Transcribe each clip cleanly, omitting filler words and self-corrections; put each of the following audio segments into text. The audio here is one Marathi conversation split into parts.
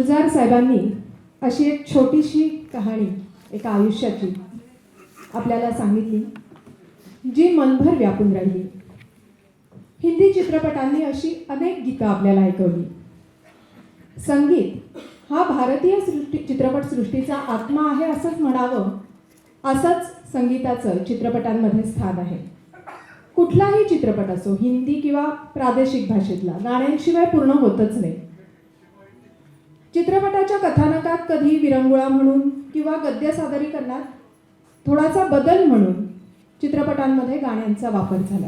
गुलजार साहेबांनी अशी एक छोटीशी कहाणी एका आयुष्याची आपल्याला सांगितली जी मनभर व्यापून राहिली. हिंदी चित्रपटांनी अशी अनेक गीतं आपल्याला ऐकवली. संगीत हा भारतीय चित्रपटसृष्टीचा आत्मा आहे असंच म्हणावं. असंच संगीताचं चित्रपटांमध्ये स्थान आहे. कुठलाही चित्रपट असो, हिंदी किंवा प्रादेशिक भाषेतला, गाण्यांशिवाय पूर्ण होतच नाही. चित्रपटाच्या कथानकात कधी विरंगुळा म्हणून किंवा गद्य सादरीकरणात थोडासा बदल म्हणून चित्रपटांमध्ये गाण्यांचा वापर झाला.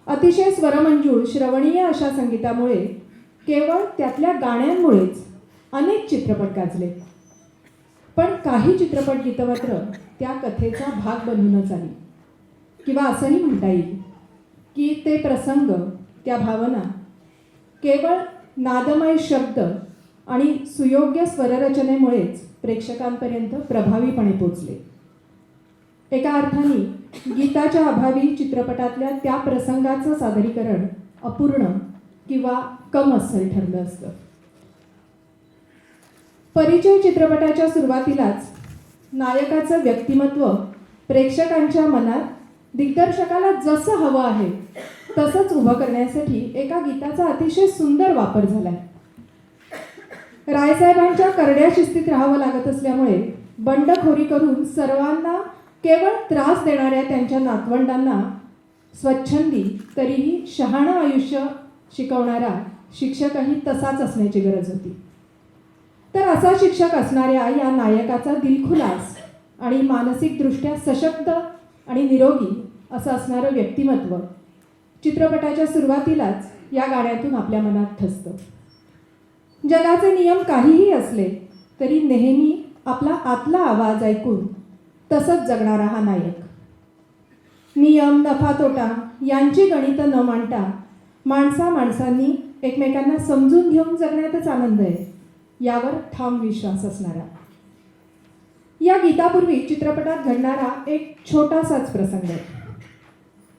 अतिशय स्वरमंजूळ श्रवणीय अशा संगीतामुळे केवळ त्यातल्या गाण्यांमुळेच अनेक चित्रपट गाजले. पण काही चित्रपट गीतं मात्र त्या कथेचा भाग बनूनच आली. किंवा असंही म्हणता येईल की ते प्रसंग, त्या भावना केवळ नादमय शब्द आणि सुयोग्य स्वररचनेमुळेच प्रेक्षकांपर्यंत प्रभावीपणे पोचले. एका अर्थाने गीताच्या अभावी चित्रपटातल्या त्या प्रसंगाचं सादरीकरण अपूर्ण किंवा कम अस्सल ठरलं असतं. परिचय चित्रपटाच्या सुरुवातीलाच नायकाचं व्यक्तिमत्व प्रेक्षकांच्या मनात दिग्दर्शकाला जसं हवं आहे तसंच उभं करण्यासाठी एका गीताचा अतिशय सुंदर वापर झाला. रायसाहेबांच्या करड्या शिस्तीत राहावं लागत असल्यामुळे बंडखोरी करून सर्वांना केवळ त्रास देणाऱ्या त्यांच्या नातवंडांना स्वच्छंदी तरीही शहाणं आयुष्य शिकवणारा शिक्षकही तसाच असण्याची गरज होती. तर असा शिक्षक असणाऱ्या या नायकाचा दिलखुलास आणि मानसिकदृष्ट्या सशक्त आणि निरोगी असं असणारं व्यक्तिमत्व चित्रपटाच्या सुरुवातीलाच या गाण्यातून आपल्या मनात ठसतं. जगाचे नियम काहीही असले तरी नेहमी आपला आतला आवाज ऐकून तसंच जगणारा हा नायक. नियम, नफा तोटा यांची गणितं न मांडता माणसांनी एकमेकांना समजून घेऊन जगण्यातच आनंद आहे यावर ठाम विश्वास असणारा. या गीतापूर्वी चित्रपटात घडणारा एक छोटासाच प्रसंग.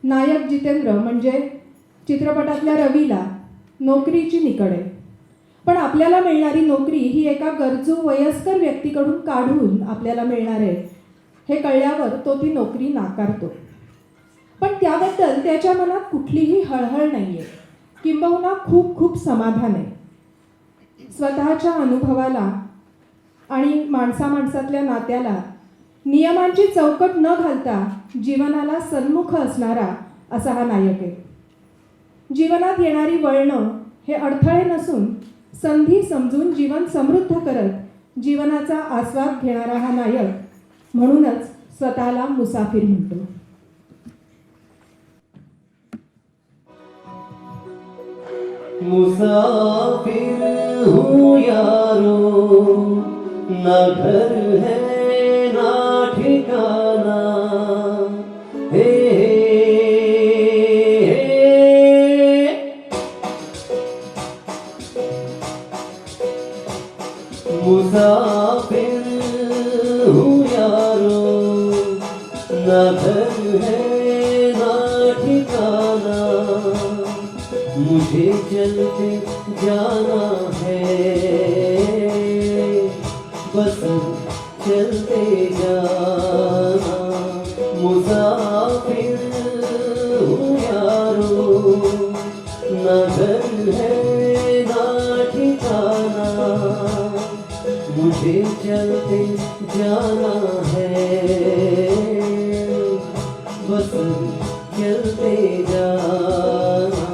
नायक जितेंद्र म्हणजे चित्रपटातल्या रवीला नोकरीची निकड आहे. पण आपल्याला मिळणारी नोकरी ही एका गरजू वयस्कर व्यक्तीकडून काढून आपल्याला मिळणार आहे हे कळल्यावर तो ती नोकरी नाकारतो. पण त्याबद्दल त्याच्या मनात कुठलीही हळहळ नाही आहे, किंबहुना खूप खूप समाधान आहे. स्वतःच्या अनुभवाला आणि माणसातल्या नात्याला नियमांची चौकट न घालता जीवनाला सन्मुख असणारा असा हा नायक आहे. जीवनात येणारी वळणं हे अडथळे नसून संधी समजून जीवन समृद्ध करत जीवनाचा आस्वाद घेणारा हा नायक म्हणूनच स्वतःला मुसाफिर म्हणतो. मुसाफिर हूँ यारो, ना घर है ना ठिकाना, हे मुसाफिर हूँ यारो, ना घर है ना ठिकाना, मुझे चलते जाना है, बस चलते जाना. मुसाफिर हूँ यारो, ना घर है ना ठिकाना, मुझे चलते जाना है, बस चलते जाना.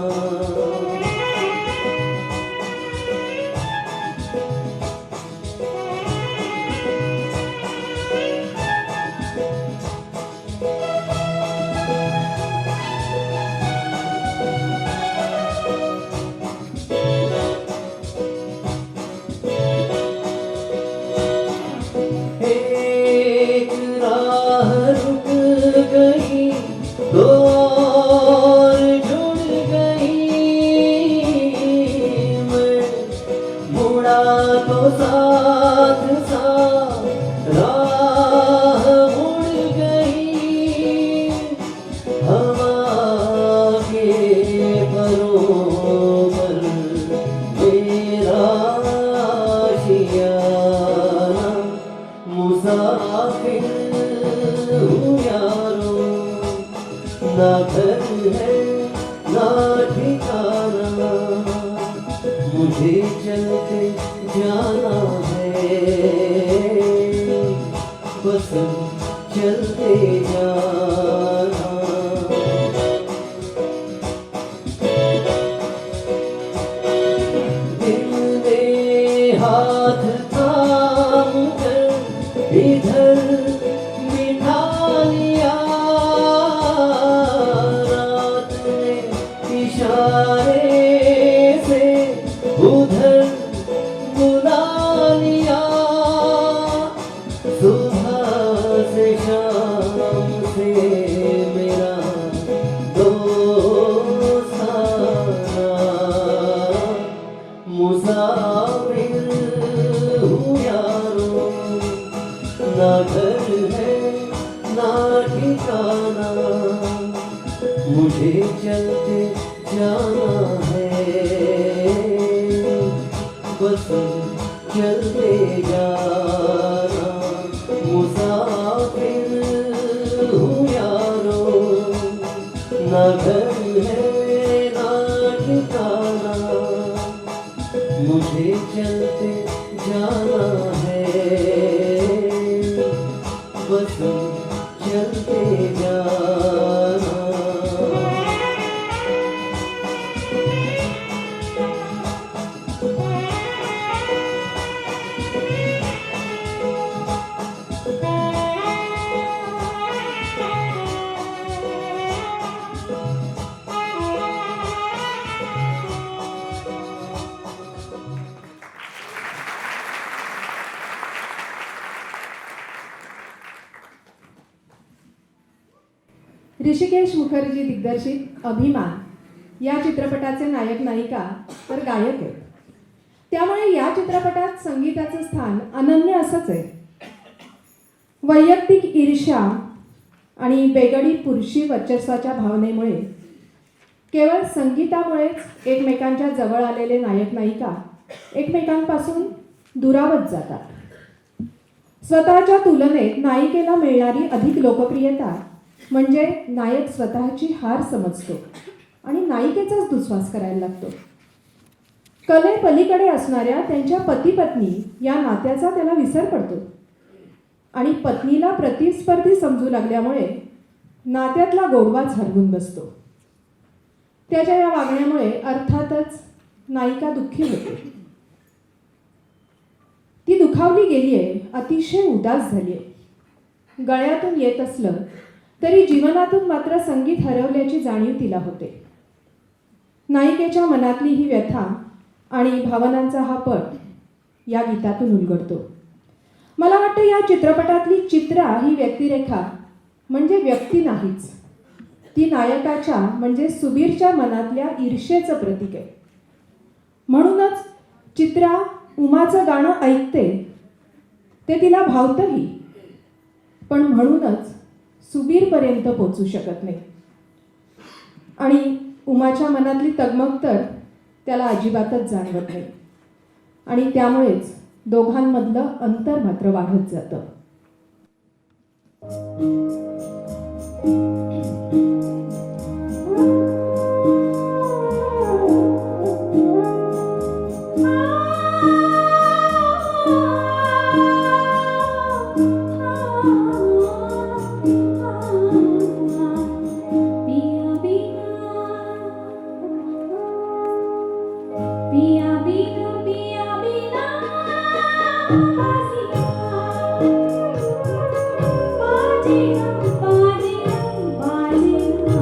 एक राह रुक गई, दो घर है ना ठिकाना, मुझे चलते जाना है, बस चलते जाना। दिल ने हाथ थाम कर इधर बिठा लिया, रात ने इशारे से उधर बुला लिया, सुबह से शाम से मेरा दोस्ताना, मुसाफिर हूँ यारो, ना घर है ना ठिकाना, मुझे चलते जाना है, बस चलते जाना। मुसाफिर हूँ यारो, ना घर है ना ठिकाना, मुझे चलते जाना है, बस चलते जाना। ऋषिकेश मुखर्जी दिग्दर्शित अभिमान या चित्रपटाचे नायक नायिका तर गायक आहेत. त्यामुळे या चित्रपटात संगीताचं स्थान अनन्य असंच आहे. वैयक्तिक ईर्ष्या आणि बेगडी पुरुषी वर्चस्वाच्या भावनेमुळे केवळ संगीतामुळेच एकमेकांच्या जवळ आलेले नायक नायिका एकमेकांपासून दुरावत जातात. स्वतःच्या तुलनेत नायिकेला मिळणारी अधिक लोकप्रियता म्हणजे नायक स्वतःची हार समजतो आणि नायिकेचाच दुस्वास करायला लागतो. कले पलीकडे असणाऱ्या त्यांच्या पती पत्नी या नात्याचा त्याला विसर पडतो आणि पत्नीला प्रतिस्पर्धी समजू लागल्यामुळे नात्यातला गोडवाच हरवून बसतो. त्याच्या या वागण्यामुळे अर्थातच नायिका दुःखी होते. ती दुखावली गेली आहे, अतिशय उदास झाली आहे. गळ्यातून येत असलं तरी जीवनातून मात्र संगीत हरवल्याची जाणीव तिला होते. नायिकेच्या मनातली ही व्यथा आणि भावनांचा हा पट या गीतातून उलगडतो. मला वाटतं या चित्रपटातली चित्रा ही व्यक्तिरेखा म्हणजे व्यक्ती नाहीच, ती नायकाच्या म्हणजे सुबीरच्या मनातल्या ईर्ष्येचं प्रतीक आहे. म्हणूनच चित्रा उमाचं गाणं ऐकते, ते तिला भावतंही, पण म्हणूनच सुबीरपर्यंत पोचू शकत नाही. आणि उमाच्या मनातली तगमग तर त्याला अजिबातच जाणवत नाही आणि त्यामुळेच दोघांमधलं अंतर मात्र वाढत जातं. बाजे बाजे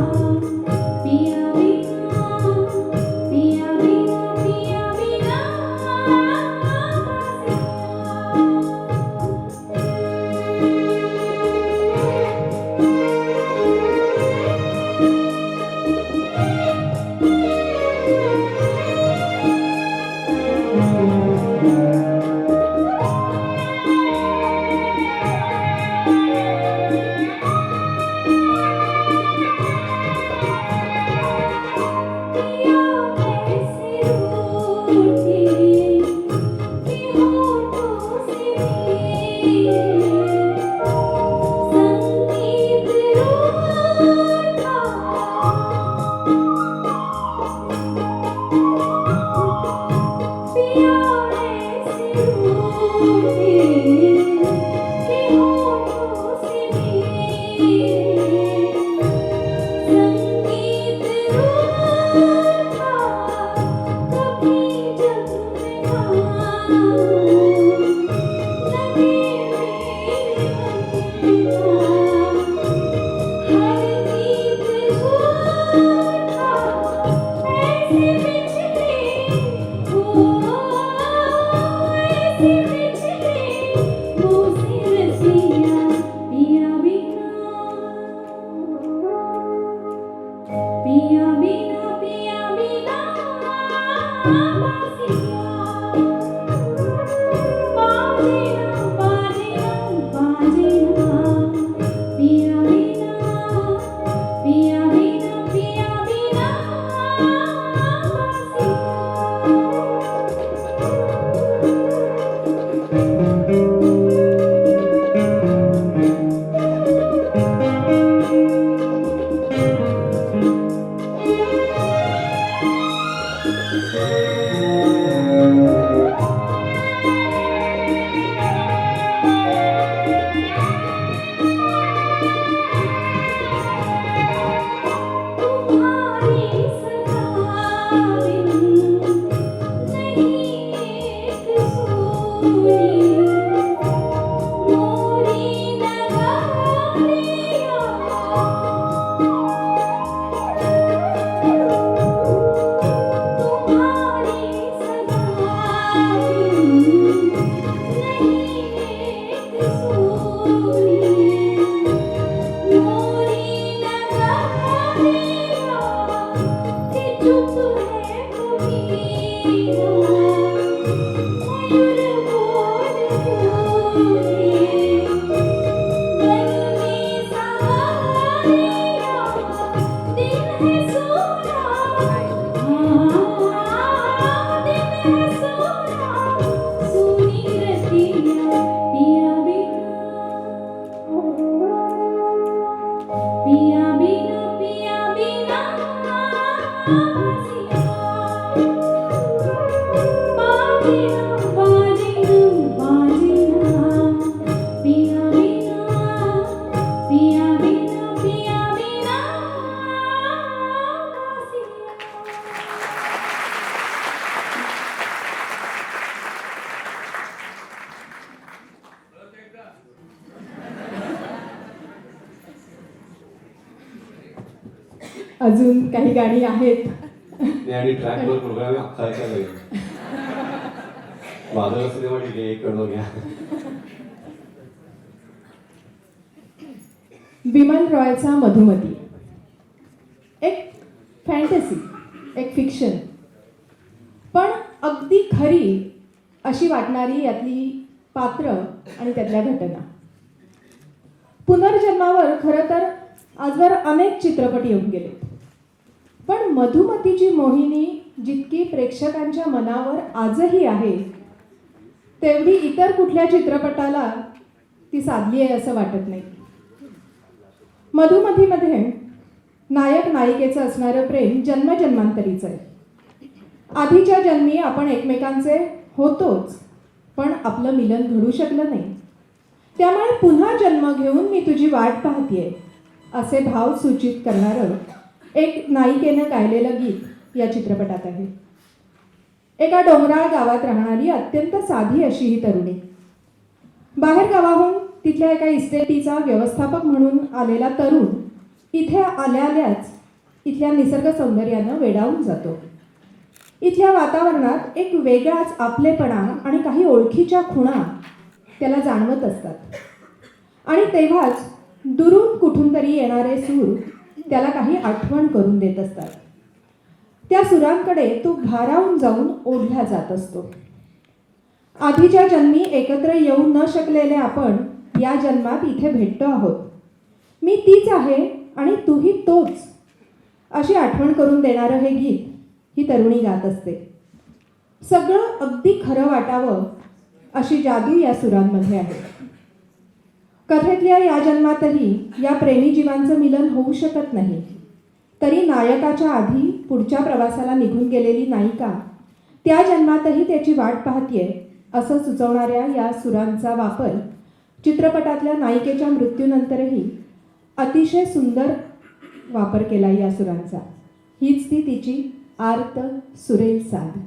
अजून काही गाणी आहेत. नाही आणि ट्रॅकवर प्रोग्राम अख्खा ऐकायला लागेल. वादळ सिनेमा ठीक आहे, एक कडवं घ्या. विमल रॉयचा मधुमती एक फॅन्टसी, एक फिक्शन, पण अगदी खरी अशी वाटणारी यातली पात्र आणि त्यातल्या घटना. पुनर्जन्मावर खरं तर आजवर अनेक चित्रपट येऊन गेले, पण मधुमतीची मोहिनी जितकी प्रेक्षकांच्या मनावर आजही आहे तेवढी इतर कुठल्या चित्रपटाला ती साधली आहे असं वाटत नाही. मधुमतीमध्ये नायक नायिकेचं असणारं प्रेम जन्मजन्मांतरीचं आहे. आधीच्या जन्मी आपण एकमेकांचे होतोच, पण आपलं मिलन घडू शकलं नाही. त्यामुळे पुन्हा जन्म घेऊन मी तुझी वाट पाहतीये असे भाव सूचित करणारं एक नायिकेनं गायलेलं गीत या चित्रपटात आहे. एका डोंगराळ गावात राहणारी अत्यंत साधी अशी ही तरुणी, बाहेर गावाहून तिथल्या एका इस्टेटीचा व्यवस्थापक म्हणून आलेला तरुण इथे आल्याच इथल्या निसर्ग सौंदर्यानं वेडावून जातो. इथल्या वातावरणात एक वेगळाच आपलेपणा आणि काही ओळखीच्या खुणा त्याला जाणवत असतात. आणि तेव्हाच दुरून कुठून तरी येणारे सूर त्याला काही आठवण करून देत असतात. त्या सुरांकडे तो भारावून जाऊन ओढला जात असतो. आधीच्या जन्मी एकत्र येऊ न शकलेले आपण या जन्मात इथे भेटतो आहोत. मी तीच आहे आणि तूही तोच अशी आठवण करून देणारं हे गीत ही तरुणी गात असते. सगळं अगदी खरं वाटावं अशी जादू या सुरांमध्ये आहे. कथेतल्या या जन्मातही या प्रेमी जीवांचं मिलन होऊ शकत नाही, तरी नायकाच्या आधी पुढच्या प्रवासाला निघून गेलेली नायिका त्या जन्मातही त्याची वाट पाहतीये असं सुचवणाऱ्या या सुरांचा वापर चित्रपटातल्या नायिकेच्या मृत्यूनंतरही अतिशय सुंदर वापर केला या सुरांचा. हीच ती तिची आर्त सुरेल साध.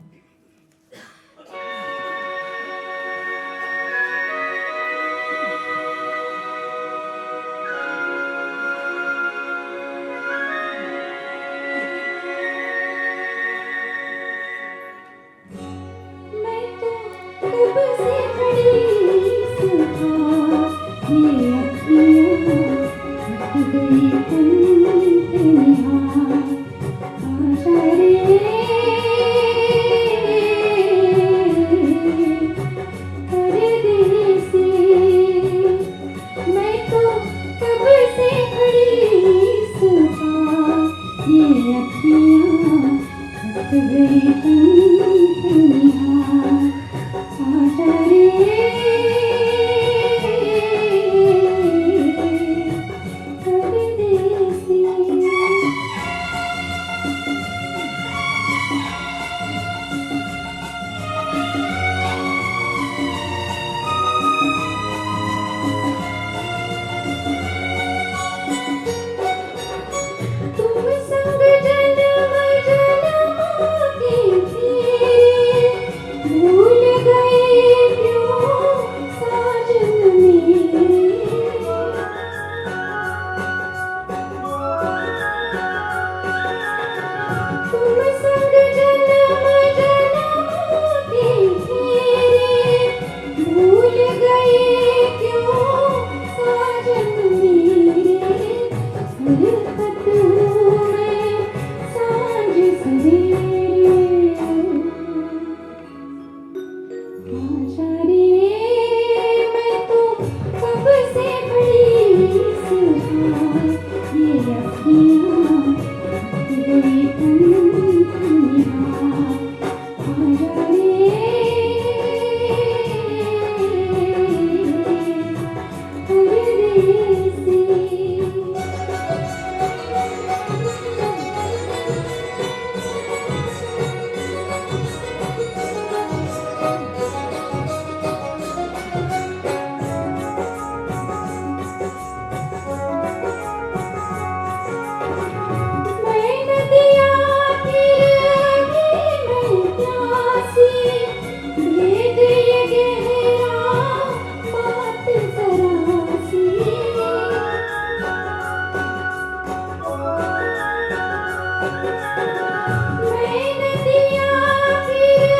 मैं नदियाँ फिर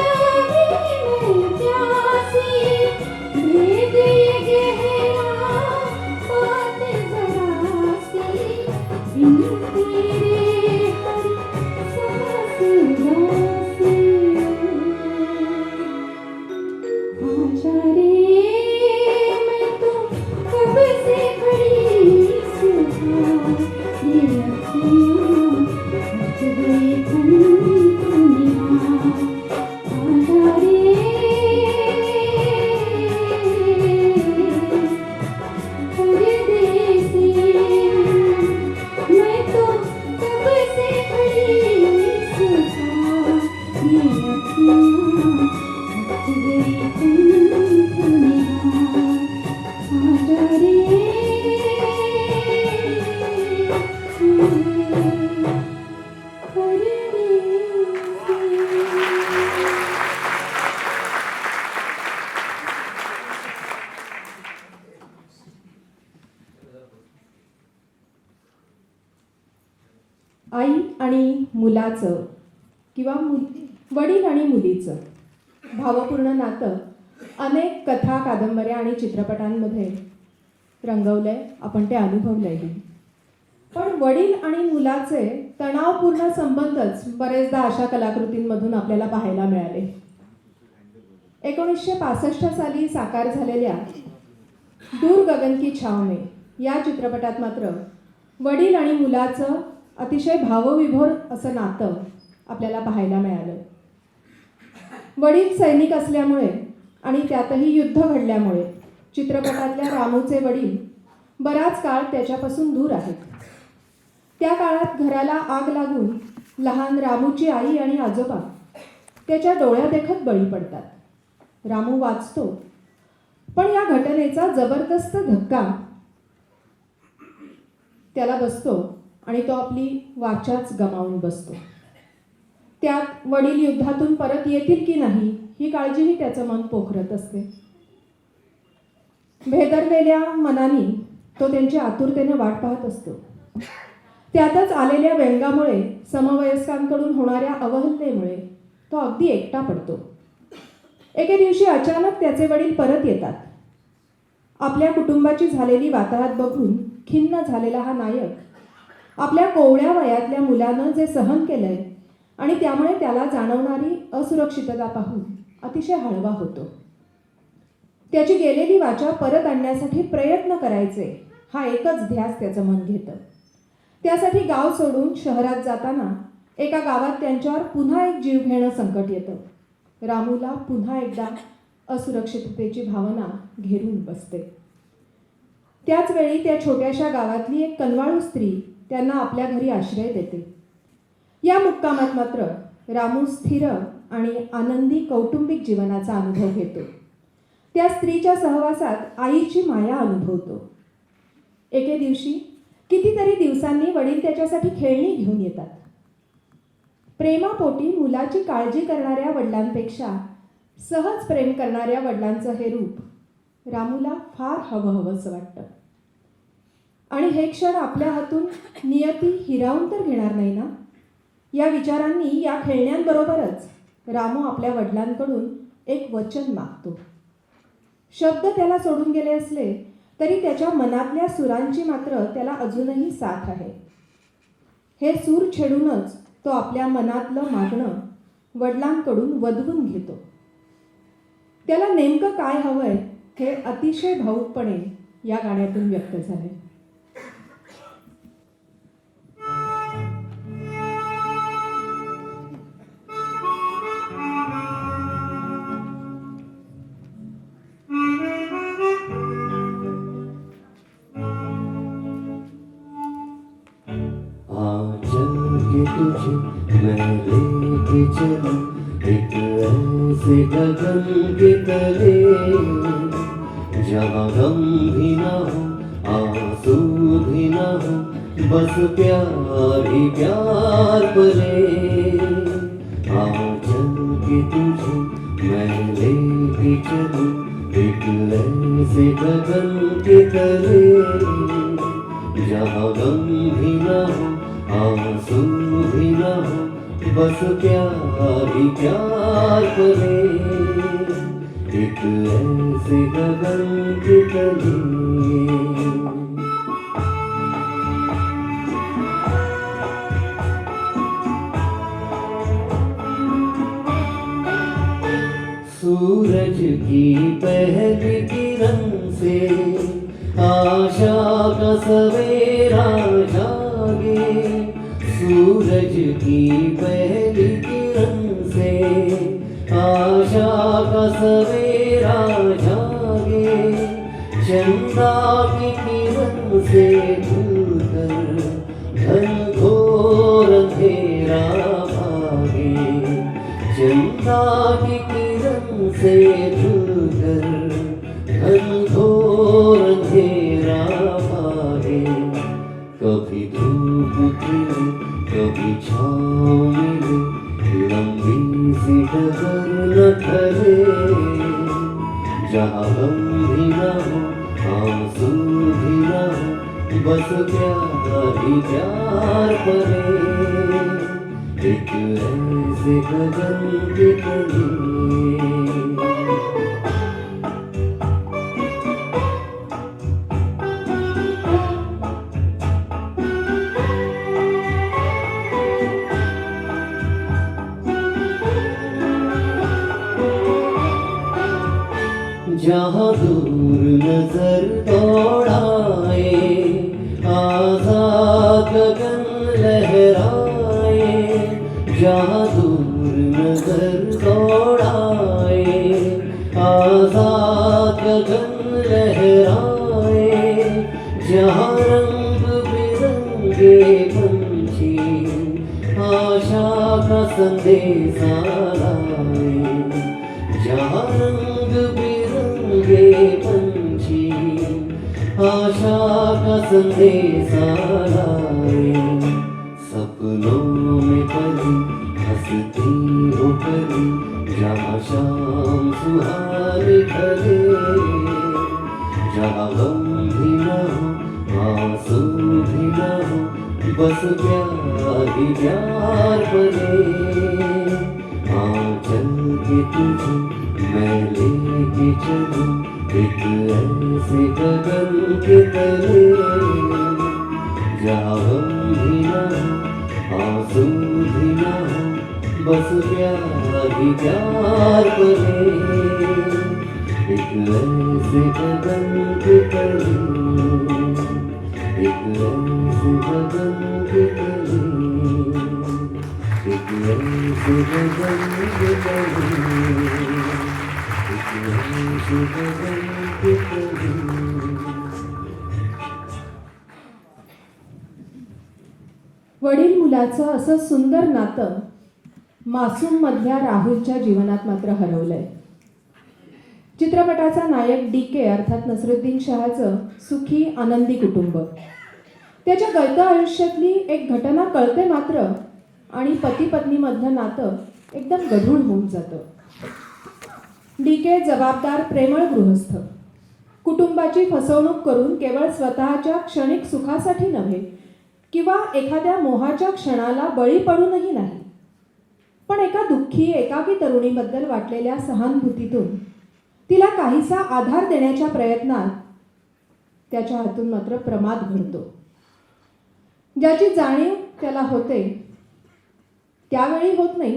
भी मैं प्यासी, भेद ये गहरा बात जरा सी, बिन तेरे हर सांस उदासी। आजा रे मैं तो कब से खड़ी सुबह, ये अखियाँ बच गई धुनिया। आजा रे परदेसी, मैं तो कब से खड़ी सुबह, ये अखियाँ बच गई धुनिया। आजा रे आई आणि मुलाचं किंवा वडील आणि मुलीचं भावपूर्ण नातं अनेक कथा, कादंबऱ्या आणि चित्रपटांमध्ये रंगवलंय, आपण ते अनुभवलंयही. पण वडील आणि मुलाचे तणावपूर्ण संबंधच बरेचदा अशा कलाकृतींमधून आपल्याला पाहायला मिळाले. 1965 साली साकार झालेल्या दूर गगन की छाव में या चित्रपटात मात्र वडील आणि मुलाचं अतिशय भावविभोर असं नातं आपल्याला पाहायला मिळालं. वडील सैनिक असल्यामुळे आणि त्यातही युद्ध घडल्यामुळे चित्रपटातल्या रामूचे वडील बराच काळ त्याच्यापासून दूर आहेत. त्या काळात घराला आग लागून लहान रामूची आई आणि आजोबा त्याच्या डोळ्यादेखत बळी पडतात. रामू वाचतो, पण या घटनेचा जबरदस्त धक्का त्याला बसतो आणि तो आपली वाचाच गमावून बसतो. त्यात वडील युद्धातून परत येतील की नाही ही काळजीही त्याचं मन पोखरत असते. भेदरलेल्या मनाने तो त्यांची आतुरतेने वाट पाहत असतो. त्यातच आलेल्या व्यंगामुळे, समवयस्कांकडून होणाऱ्या अवहेलनेमुळे तो अगदी एकटा पडतो. एके दिवशी अचानक त्याचे वडील परत येतात. आपल्या कुटुंबाची झालेली वाताहत बघून खिन्न झालेला हा नायक आपल्या कोवळ्या वयातल्या मुलानं जे सहन केलंय आणि त्यामुळे त्याला जाणवणारी असुरक्षितता पाहून अतिशय हळवा होतो. त्याची गेलेली वाचा परत आणण्यासाठी प्रयत्न करायचे हा एकच ध्यास त्याचं मन घेतं. त्यासाठी गाव सोडून शहरात जाताना एका गावात त्यांच्यावर पुन्हा एक जीव घेणं संकट येतं. रामूला पुन्हा एकदा असुरक्षिततेची भावना घेरून बसते. त्याच वेळी त्या छोट्याशा गावातली एक कनवाळू स्त्री त्यांना आपल्या घरी आश्रय देते. या मुक्कामात मात्र रामू स्थिर आणि आनंदी कौटुंबिक जीवनाचा अनुभव घेतो. त्या स्त्रीच्या सहवासात आईची माया अनुभवतो. एके दिवशी कितीतरी दिवसांनी वडील त्याच्यासाठी खेळणी घेऊन येतात. प्रेमापोटी मुलाची काळजी करणाऱ्या वडिलांपेक्षा सहज प्रेम करणाऱ्या वडिलांचं हे रूप रामूला फार हवंहवंसं वाटतं. आणि हे क्षण आपल्या हातून नियती हिरावून तर घेणार नाही ना, या विचारांनी या खेळण्यांबरोबरच रामू आपल्या वडिलांकडून एक वचन मागतो. शब्द त्याला सोडून गेले असले तरी त्याच्या मनातल्या सुरांची मात्र त्याला अजूनही साथ आहे. हे सूर छेडूनच तो आपल्या मनातलं मागणं वडिलांकडून वदवून घेतो. त्याला नेमकं काय हवंय हे अतिशय भावुकपणे या गाण्यातून व्यक्त झाले. तुझे मैं लेके चलूं एक ऐसे गगन के तले, जहाँ गम भी ना हो आंसू भी ना हो, बस प्यार ही प्यार पले। आ चल के तुझे मैं लेके चलूं एक ऐसे गगन के तले, जहाँ गम भी ना हो आंसू भी ना बस प्यार ही प्यार पले, एक ऐसे गगन के तले। सूरज की पहली किरण से आशा का सवेरा जागे, सूरज की पहली किरण से आशा का सवेरा जागे, चंदा की किरण से धुलकर घनघोर अंधेरा भागे, चंदा की किरण से धुलकर घनघोर अंधेरा भागे। कभी धूप खिले कभी छाँव मिले, लंबी सी डगर न ढले, जहाँ गम भी न हो आंसू भी न हो, बस प्यार ही प्यार पले, एक ऐसे गगन के तले। जहाँ दूर नजर दौड़ाए, आजाद गगन लहराए, जहाँ दूर नजर दौड़ाए, आजाद गगन लहराए, जहाँ रंग बिरंगे पंछी आशा का संदेशा लाए, जहाँ रंग बिरंगे पंछी आशा का संदेशा लाए। सपनों में पली हंसती हो पली, जहाँ शाम सुहाने ढले, जहाँ गम भी न हो आंसू भी न हो, बस प्यार ही प्यार पले, चल के तुझे मैं लेके चलूं, एक ऐसे गगन के तले, जहाँ गम भी न हो आंसू भी न हो, बस प्यार ही प्यार पले, एक ऐसे गगन के तले, एक ऐसे गगन के तले, एक ऐसे गगन के तले, एक ऐसे गगन के तले। वडील मुलाचं असं सुंदर नातं मासूम मधल्या राहुलच्या जीवनात मात्र हरवलंय. चित्रपटाचा नायक DK अर्थात नसरुद्दीन शहाचं सुखी आनंदी कुटुंब, त्याच्या गळत्या आयुष्यातली एक घटना कळते मात्र आणि पती पत्नीमधलं नातं एकदम गढूळ होऊन जातं. DK जबाबदार प्रेमळ गृहस्थ, कुटुंबाची फसवणूक करून केवळ स्वतःच्या क्षणिक सुखासाठी नव्हे किंवा एखाद्या मोहाच्या क्षणाला बळी पडूनही नाही, पण एका दुःखी एकाकी तरुणीबद्दल वाटलेल्या सहानुभूतीतून तिला काहीसा आधार देण्याच्या प्रयत्नात त्याच्या हातून मात्र प्रमाद घडतो. ज्याची जाणीव त्याला होते त्यावेळी होत नाही,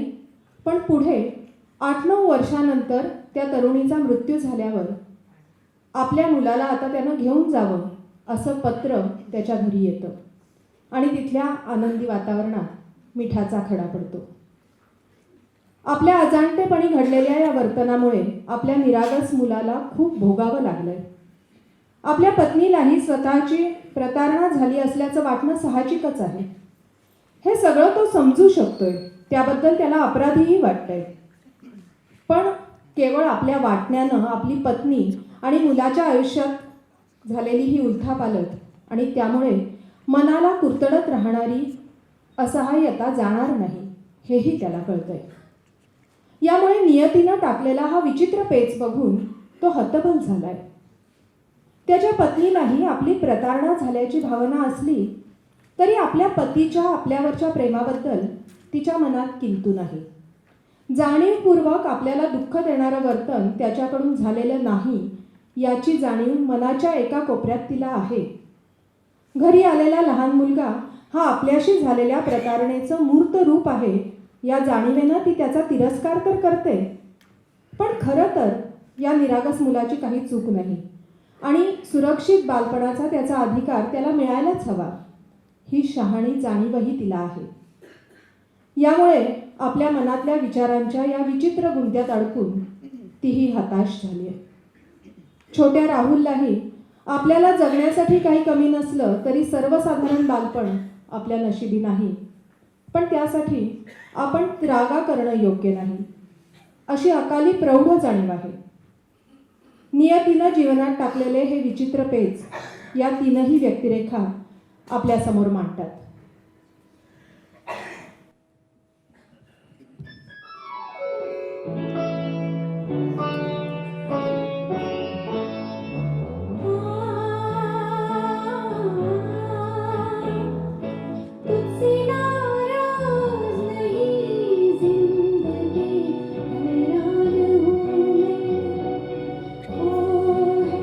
पण पुढे 8-9 वर्षानंतर त्या तरुणीचा मृत्यू झाल्यावर आपल्या मुलाला आता त्यानं घेऊन जावं असं पत्र त्याच्या घरी येतं आणि तिथल्या आनंदी वातावरणात मिठाचा खडा पडतो. आपल्या अजाणतेपणी घडलेल्या या वर्तनामुळे आपल्या निरागस मुलाला खूप भोगावं लागलंय. आपल्या पत्नीलाही स्वतःची प्रतारणा झाली असल्याचं वाटणं साहजिकच आहे. हे सगळं तो समजू शकतोय, त्याबद्दल त्याला अपराधीही वाटतंय. पण केवळ आपल्या वाटण्यानं आपली पत्नी आणि मुलाच्या आयुष्यात झालेली ही उलथापालथ आणि त्यामुळे मनाला कुरतडत राहणारी असहाय्यता जाणार नाही, हेही त्याला कळतंय. यामुळे नियतीनं टाकलेला हा विचित्र पेच बघून तो हतबल झालाय. त्याच्या पत्नीलाही आपली प्रतारणा झाल्याची भावना असली तरी आपल्या पतीच्या आपल्यावरच्या प्रेमाबद्दल तिच्या मनात किंतु नाही. जाणीवपूर्वक आपल्याला दुःख देणारं वर्तन त्याच्याकडून झालेलं नाही याची जाणीव मनाच्या एका कोपऱ्यात तिला आहे. घरी आलेला लहान मुलगा हा आपल्याशी झालेल्या प्रतारणेचं मूर्त रूप आहे या जाणीवेनं ती त्याचा तिरस्कार तर करते, पण खरं तर या निरागस मुलाची काही चूक नाही आणि सुरक्षित बालपणाचा त्याचा अधिकार त्याला मिळायलाच हवा ही शहाणी जाणीवही तिला आहे. यामुळे आपल्या मनातल्या विचारांच्या या विचित्र गुंत्यात अडकून तीही हताश झाली आहे. छोट्या राहुललाही आपल्याला जगण्यासाठी काही कमी नसलं तरी सर्वसाधारण बालपण आपल्या नशिबी नाही, पण त्यासाठी आपण त्रागा करणं योग्य नाही अशी अकाली प्रौढ जाणीव आहे. नियतीनं जीवनात टाकलेले हे विचित्र पेच या तीनही व्यक्तिरेखा आपल्यासमोर मांडतात. तुझसे नाराज नहीं जिंदगी हैरान हूँ मैं, ओ हैरान हूँ मैं।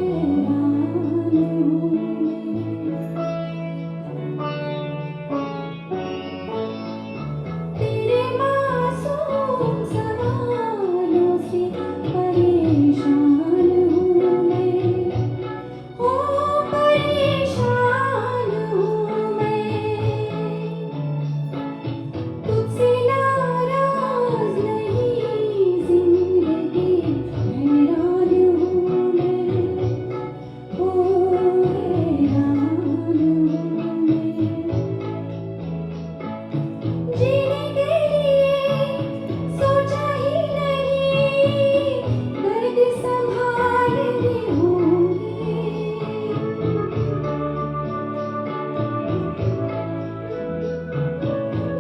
तेरे मासूम सवालों से परेशान हूँ मैं, ओ परेशान हूँ मैं। तुझसे नाराज नहीं जिंदगी हैरान हूँ मैं, ओ हैरान हूँ मैं। जीने के लिए सोचा ही नहीं, दर्द संभालने होंगे।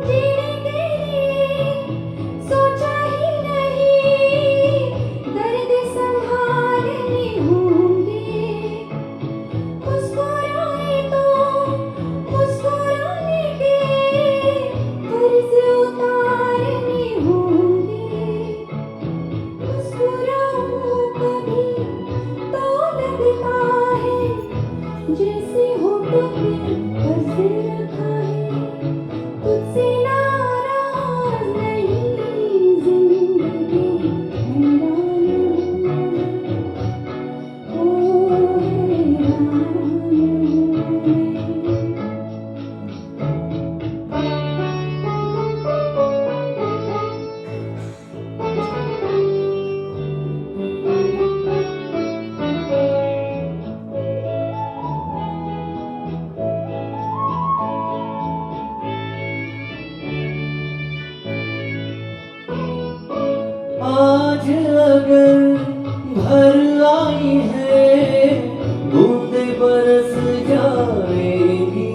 जीने के लिए सोचा ही नहीं, दर्द संभालने होंगे। मुस्कुराए तो मुस्कुराने के कर्ज उतारने होंगे। मुस्कुराऊं कभी तो लगता है जैसे होठों पे कर्ज रखा है। तुझसे नाराज नहीं जिंदगी हैरान हूँ मैं, ओ हैरान हूँ मैं। आज अगर भर आई है बूंदे बरस जाएगी।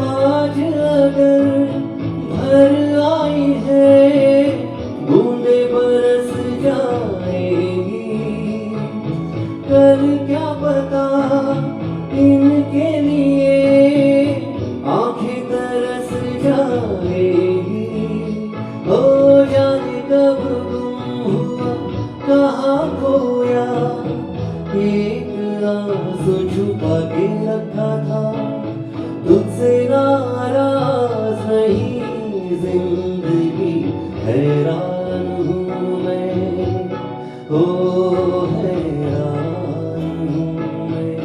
आज अगर भर आई है बूंदे बरस जाएगी। कल क्या पता इनके लिए आंखें तरस जाएगी। हो जाने कब गुम हुआ कहाँ खोया, एक आंसू छुपा के रखा था। तुझसे नाराज नहीं जिंदगी हैरान हूँ मैं, ओ हैरान हूँ मैं।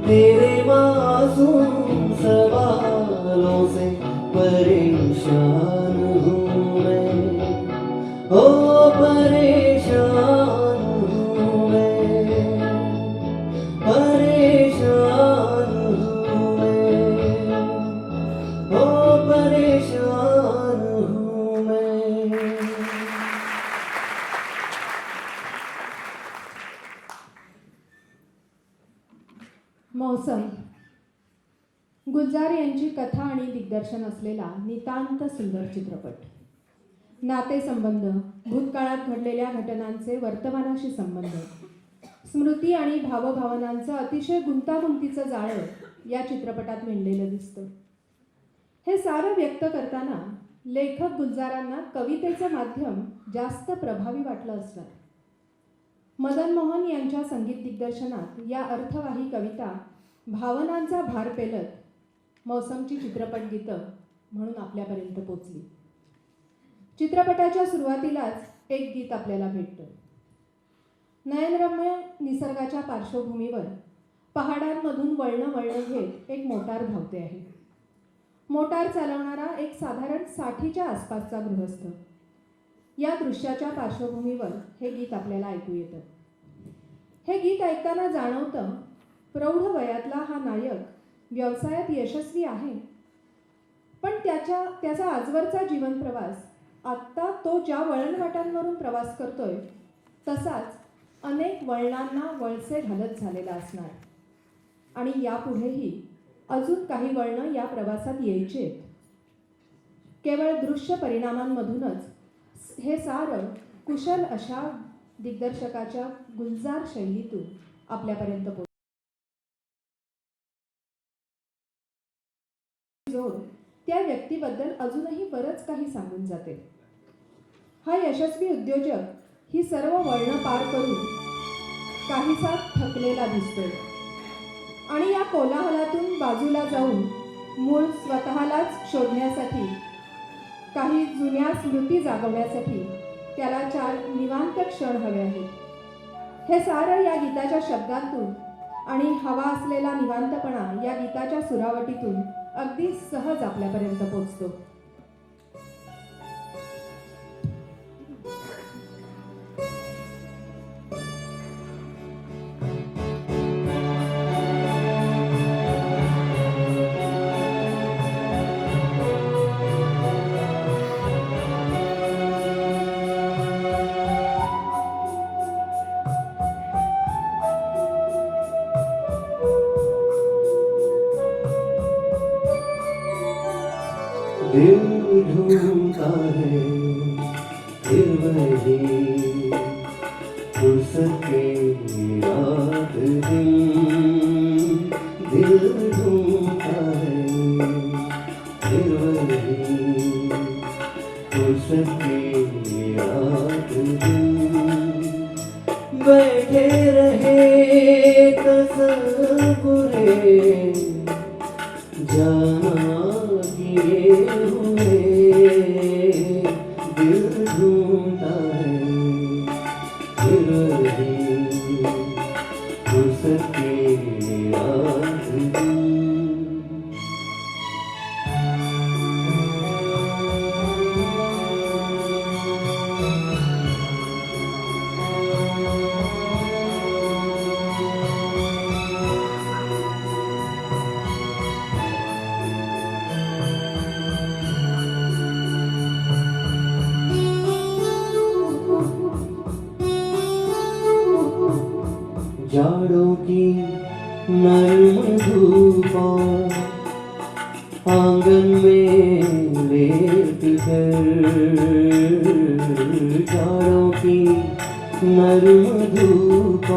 तेरे मासूम सवालों से परेशान हूँ मैं, ओ परेशान हूँ मैं, परेशान हूँ मैं, ओ परेशान हूँ मैं। मौसम गुलजार यांची कथा आणि दिग्दर्शन असलेला नितांत सुंदर चित्रपट. नातेसंबंध, भूतकाळात घडलेल्या घटनांचे वर्तमानाशी संबंध, स्मृती आणि भावभावनांचं अतिशय गुंतागुंतीचं जाळं या चित्रपटात विणलेलं दिसतं. हे सारं व्यक्त करताना लेखक गुलजारांना कवितेचं माध्यम जास्त प्रभावी वाटलं असणार. मदन मोहन यांच्या संगीत दिग्दर्शनात या अर्थवाही कविता भावनांचा भार पेलत मौसमची चित्रपट गीतं म्हणून आपल्यापर्यंत पोचली. चित्रपटाच्या सुरुवातीलाच एक गीत आपल्याला भेटतं. नयनरम्य निसर्गाच्या पार्श्वभूमीवर पहाडांमधून वळणं घेत एक मोटार धावते आहे. मोटार चालवणारा एक साधारण 60च्या आसपासचा गृहस्थ. या दृश्याच्या पार्श्वभूमीवर हे गीत आपल्याला ऐकू येतं. हे गीत ऐकताना जाणवतं प्रौढ वयातला हा नायक व्यवसायात यशस्वी आहे, पण त्याचा आजवरचा जीवन प्रवास आत्ता तो ज्या वळणवाटांवरून प्रवास करतोय तसाच अनेक वळणांना वळसे घालत झालेला असणार आणि यापुढेही अजून काही वळणं या प्रवासात यायचे. केवळ दृश्य परिणामांमधूनच हे सारं कुशल अशा दिग्दर्शकाच्या गुलजार शैलीतून आपल्यापर्यंत पोहोचतं. त्या व्यक्तीबद्दल अजूनही बरंच काही सांगून जाते. हा यशस्वी उद्योजक ही सर्व वळणं पार करून काहीसा थकलेला दिसतोय आणि या कोलाहलातून बाजूला जाऊन मूळ स्वतःलाच शोधण्यासाठी, काही जुन्या स्मृती जागवण्यासाठी त्याला 4 निवांत क्षण हवे आहेत. हे सारं या गीताच्या शब्दांतून आणि हवा असलेला निवांतपणा या गीताच्या सुरावटीतून अगदी सहज आपल्यापर्यंत पोचतो. दिल ढूंढता है फिर वही फुर्सत के रात दिन. दिल ढूंढता है फिर वही फुर्सत के रात दिन. बैठे रहे तसव्वुरे जाना किए हुए. दिल ढूंढता है फिर वही फुर्सत के रात दिन. जाड़ों की नर्म धूप आंगन में लेट कर. जाड़ों की नर्म धूप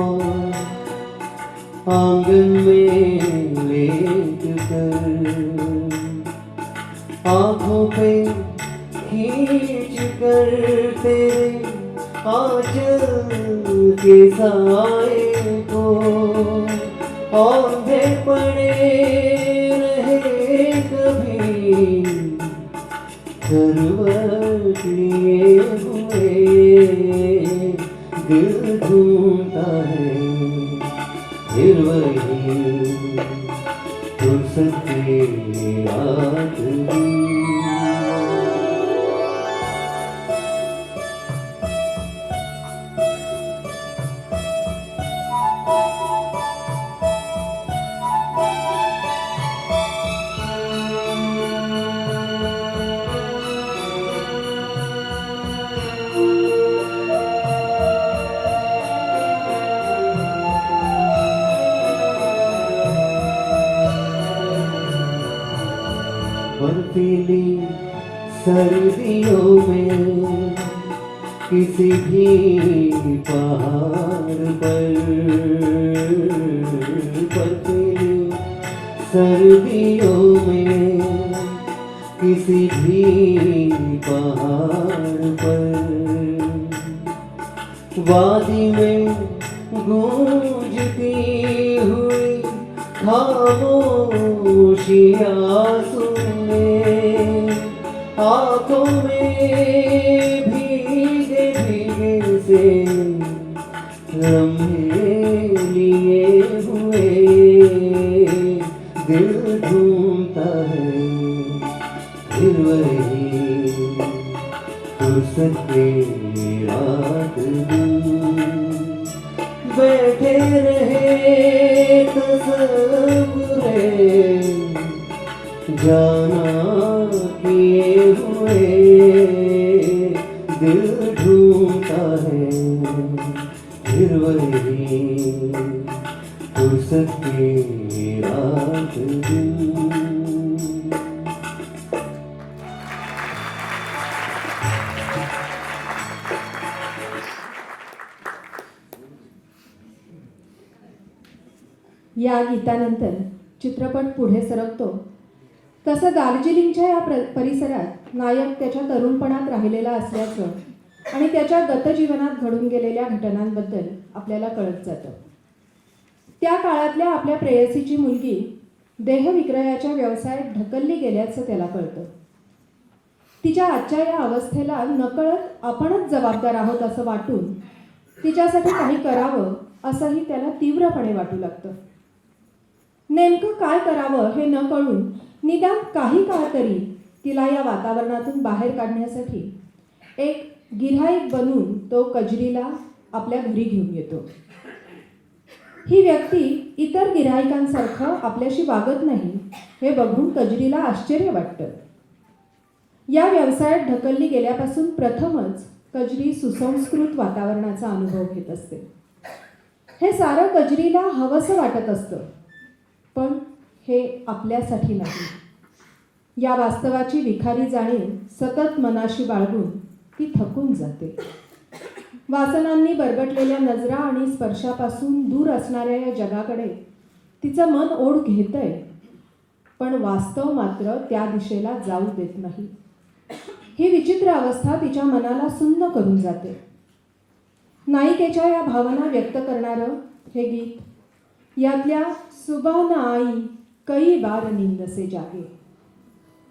आंगन में लेट कर. आँखों पे खींच कर तेरे आंचल के साए को औंधे पड़े रहे कभी करवट लिए हुए. दिल ढूंढता है फिर वही फुर्सत की रात दिन. बर्फीली सर्दियों में किसी भी पहाड़ पर तेरी सर्दियों में, किसी भी पहाड़ पर वादी में गूंजती हुई खामोशियां सुने, आंखों में भीगे भीगे से लम्हे लिए हुए, दिल ढूंढता है फिर वही फुर्सत की रात दिन। बैठे रहे तसव्वुरे जाना किए हुए, दिल ढूंढता है फिर वही फुर्सत की रात दिन। या गीतानंतर चित्रपट पुढे सरकतो तसं दार्जिलिंगच्या या परिसरात नायक त्याच्या तरुणपणात राहिलेला असल्याचं आणि त्याच्या गतजीवनात घडून गेलेल्या घटनांबद्दल आपल्याला कळत जातं. त्या काळातल्या आपल्या प्रेयसीची मुलगी देहविक्रयाच्या व्यवसायात ढकलली गेल्याचं त्याला कळतं. तिच्या आजच्या या अवस्थेला नकळत आपणच जबाबदार आहोत असं वाटून तिच्यासाठी काही करावं असंही त्याला तीव्रपणे वाटू लागतं. नेमकं काय करावं हे न कळून निदान काही काळ तरी तिला या वातावरणातून बाहेर काढण्यासाठी एक गिऱ्हाईक बनून तो कजरीला आपल्या घरी घेऊन येतो. ही व्यक्ती इतर गिऱ्हाईकांसारखं आपल्याशी वागत नाही हे बघून कजरीला आश्चर्य वाटतं. या व्यवसायात ढकलली गेल्यापासून प्रथमच कजरी सुसंस्कृत वातावरणाचा अनुभव घेत असते. हे सारं कजरीला हवंसं वाटत असतं, पण हे आपल्यासाठी नाही. या वास्तवाची विखारी जाणीव सतत मनाशी बाळगून ती थकून जाते. वासनांनी बरगटलेल्या नजरा आणि स्पर्शापासून दूर असणाऱ्या या जगाकडे तिचं मन ओढ घेतंय, पण वास्तव मात्र त्या दिशेला जाऊ देत नाही. ही विचित्र अवस्था तिच्या मनाला सुन्न करून जाते. नायिकेच्या या भावना व्यक्त करणारं हे गीत, यातल्या सुबह न आई कई बार नींद से जागे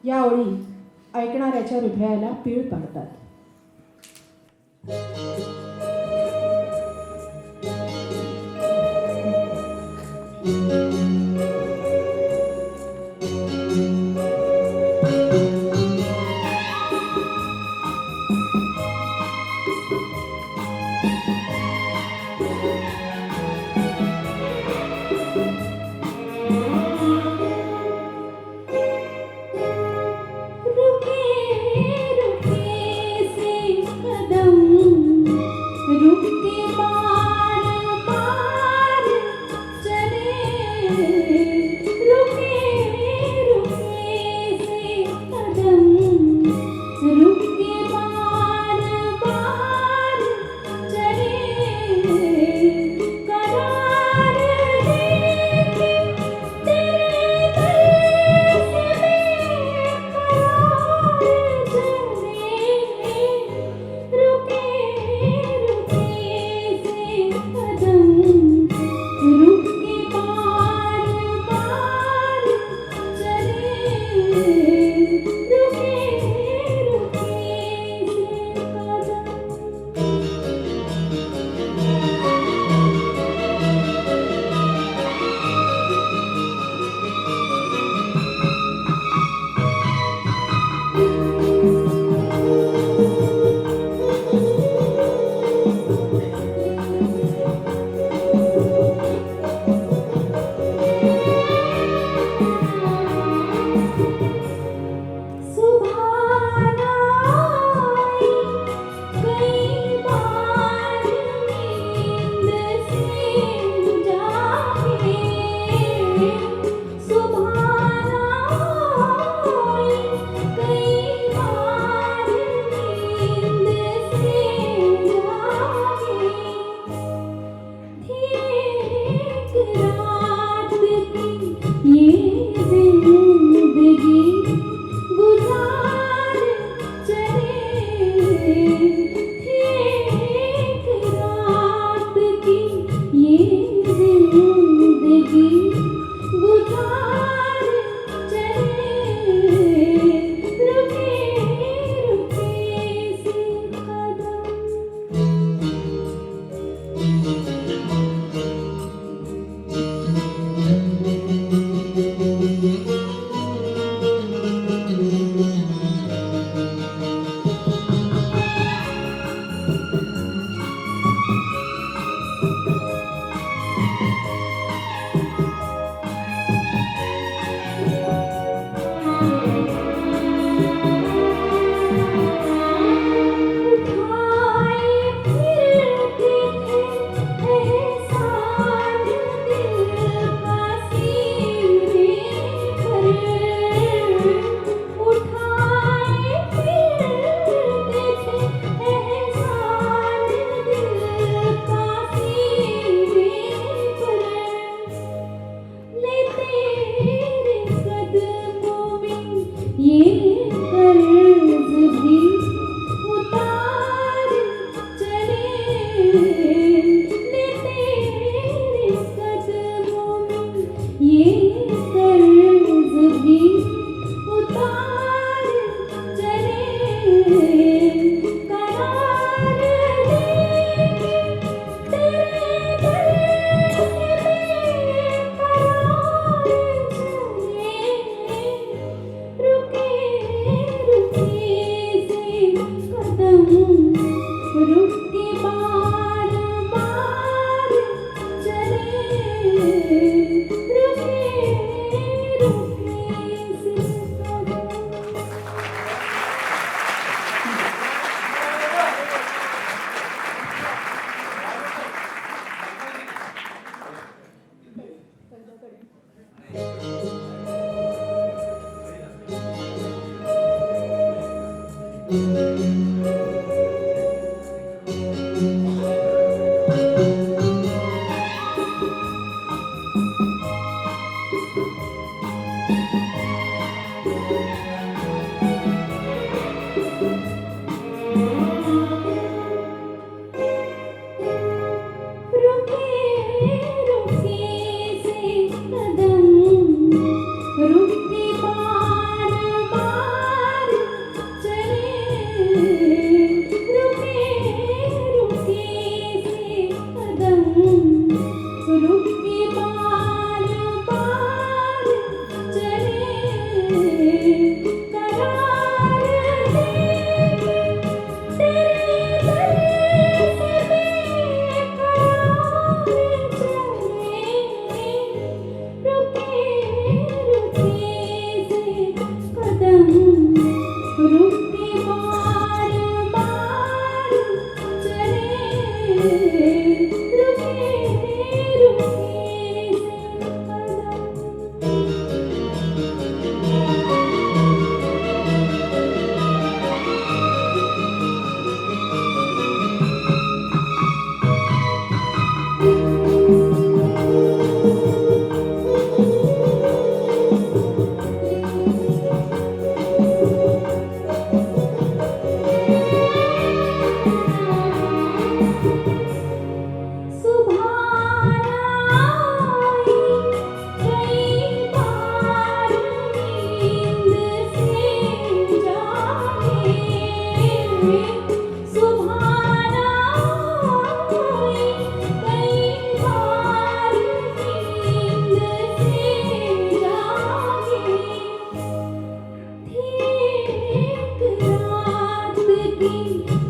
या ओळी ऐकणाऱ्याच्या हृदयाला पीळ पाडतात. रुके रुके से कदम ये कर्ज भी उतार चले करार लेके तेरे दर से बेकरार चले रुके रुके से कदम रुक के बार बार चले रुके रुके से कदम। रुके रुके से कदम रुक के बार बार चले रुके रुके से कदम रुक के बार बार चले करार लेके तेरे दर से बेकरार चले रुके रुके से कदम रुक के बार बार चले रुके रुके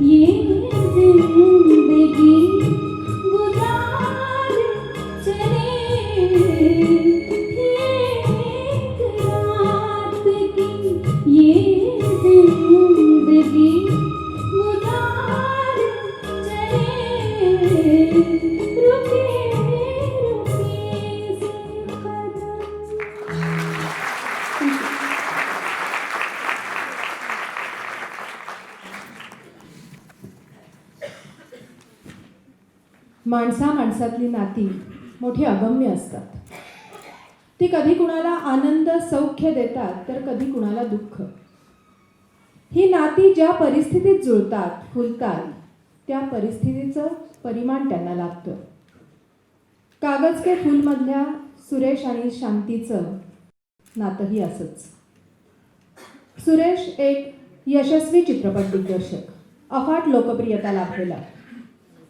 ये जिंदगी गुजार चले एक रात की ये जिंदगी गुजार चले रुके रुके से कदम। माणसा माणसातली नाती मोठी अगम्य असतात. ती कधी कुणाला आनंद सौख्य देतात तर कधी कुणाला दुःख. ही नाती ज्या परिस्थितीत जुळतात फुलतात त्या परिस्थितीचं परिमाण त्यांना लागतं. कागज के फूलमधल्या सुरेश आणि शांतीचं नातंही असंच. सुरेश एक यशस्वी चित्रपट दिग्दर्शक, अफाट लोकप्रियता लाभलेला,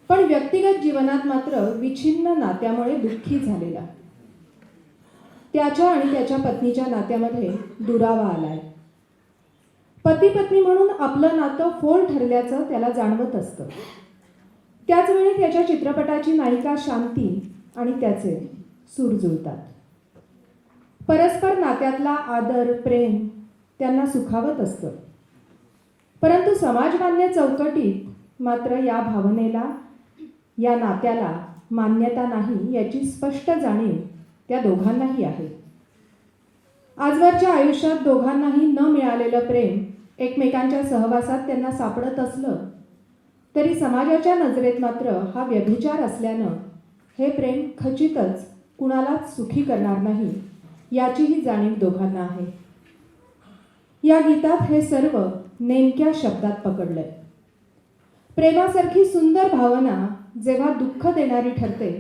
पण व्यक्तिगत जीवनात मात्र विच्छिन्न नात्यामुळे दुःखी झालेला. त्याच्या आणि त्याच्या पत्नीच्या नात्यामध्ये दुरावा आलाय. पती पत्नी म्हणून आपलं नातं फोल ठरल्याचं त्याला जाणवत असतं. त्याच वेळी त्याच्या चित्रपटाची नायिका शांती आणि त्याचे सूर जुळतात. परस्पर नात्यातला आदर प्रेम त्यांना सुखावत असतं. परंतु समाजमान्य चौकटीत मात्र या भावनेला या नात्याला मान्यता नाही याची स्पष्ट जाणीव त्या दोघांनाही आहे. आजवरच्या आयुष्यात दोघांनाही न मिळालेलं प्रेम एकमेकांच्या सहवासात त्यांना सापडत असलं तरी समाजाच्या नजरेत मात्र हा व्यभिचार असल्यानं हे प्रेम खचितच कुणालाच सुखी करणार नाही याचीही जाणीव दोघांना आहे. या गीतात हे सर्व नेमक्या शब्दात पकडलंय. प्रेमासारखी सुंदर भावना जेव्हा दुःख देणारी ठरते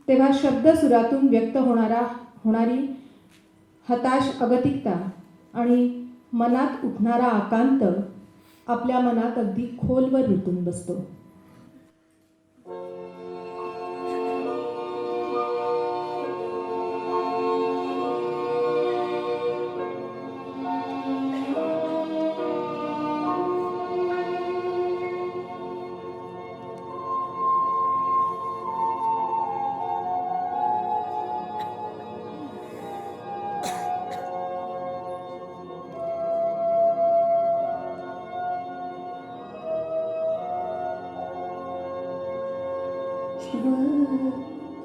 तेव्हा शब्दसुरातून व्यक्त होणारी हताश अगतिकता आणि मनात उठणारा आकांत आपल्या मनात अगदी खोलवर रुतून बसतो.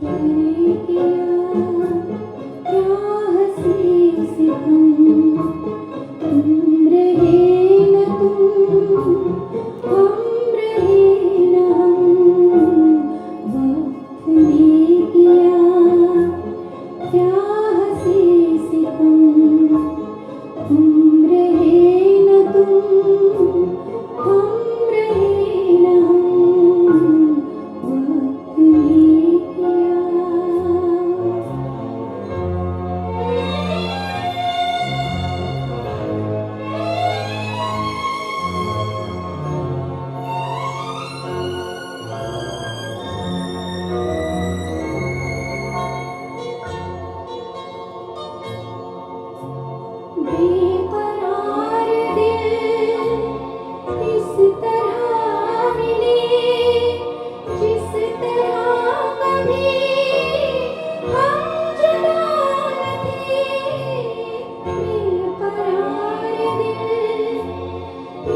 तेरे किया क्या हंसी सितम, तुम रहे न हम रहे न वक्त ने किया क्या हंसी सितम, तुम रहे न हम रहे न वक्त ने किया. बेकरार दिल इस तरह मिले जिस तरह कभी हम जुदा न थे. बेकरार दिल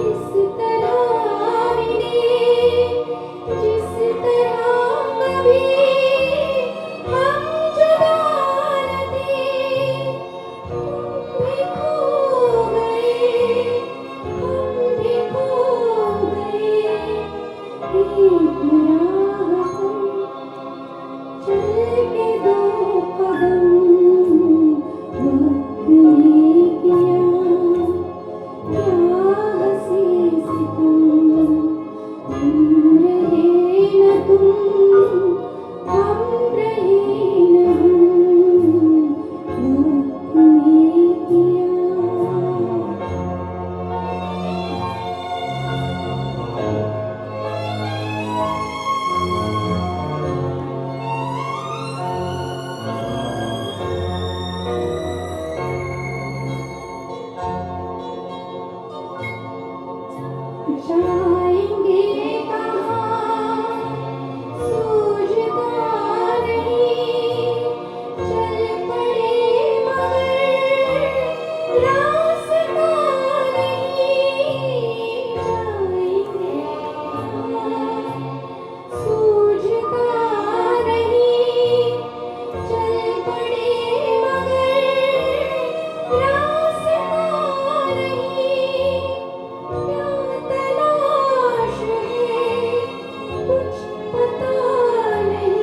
इस तरह मिले जिस तरह कभी हम जुदा न थे. तुम भी खो गए हम भी खो गए एक राह पर चल के दो कदम वक्त ने किया क्या हंसी सितम, तुम रहे न हम रहे न वक्त ने किया. जाएंगे कहाँ सूझता नहीं, चल पड़े मगर रास्ता नहीं. जाएंगे कहाँ सूझता नहीं, चल पड़े मगर रास्ता नहीं. क्या तलाश है कुछ पता नहीं,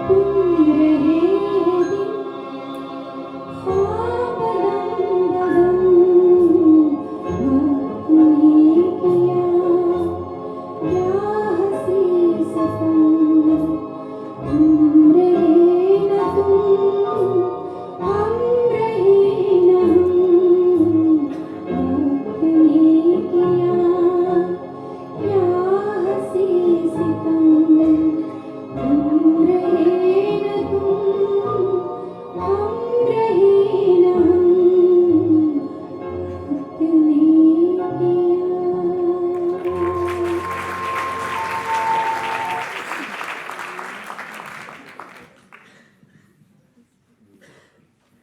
तुम रहे दिन ख्वाब बदम बदम वक्त ने किया क्या हंसी सितम, तुम रहे न हम रहे न वक्त ने किया क्या हंसी सितम, तुम रहे न हम रहे न वक्त ने किया.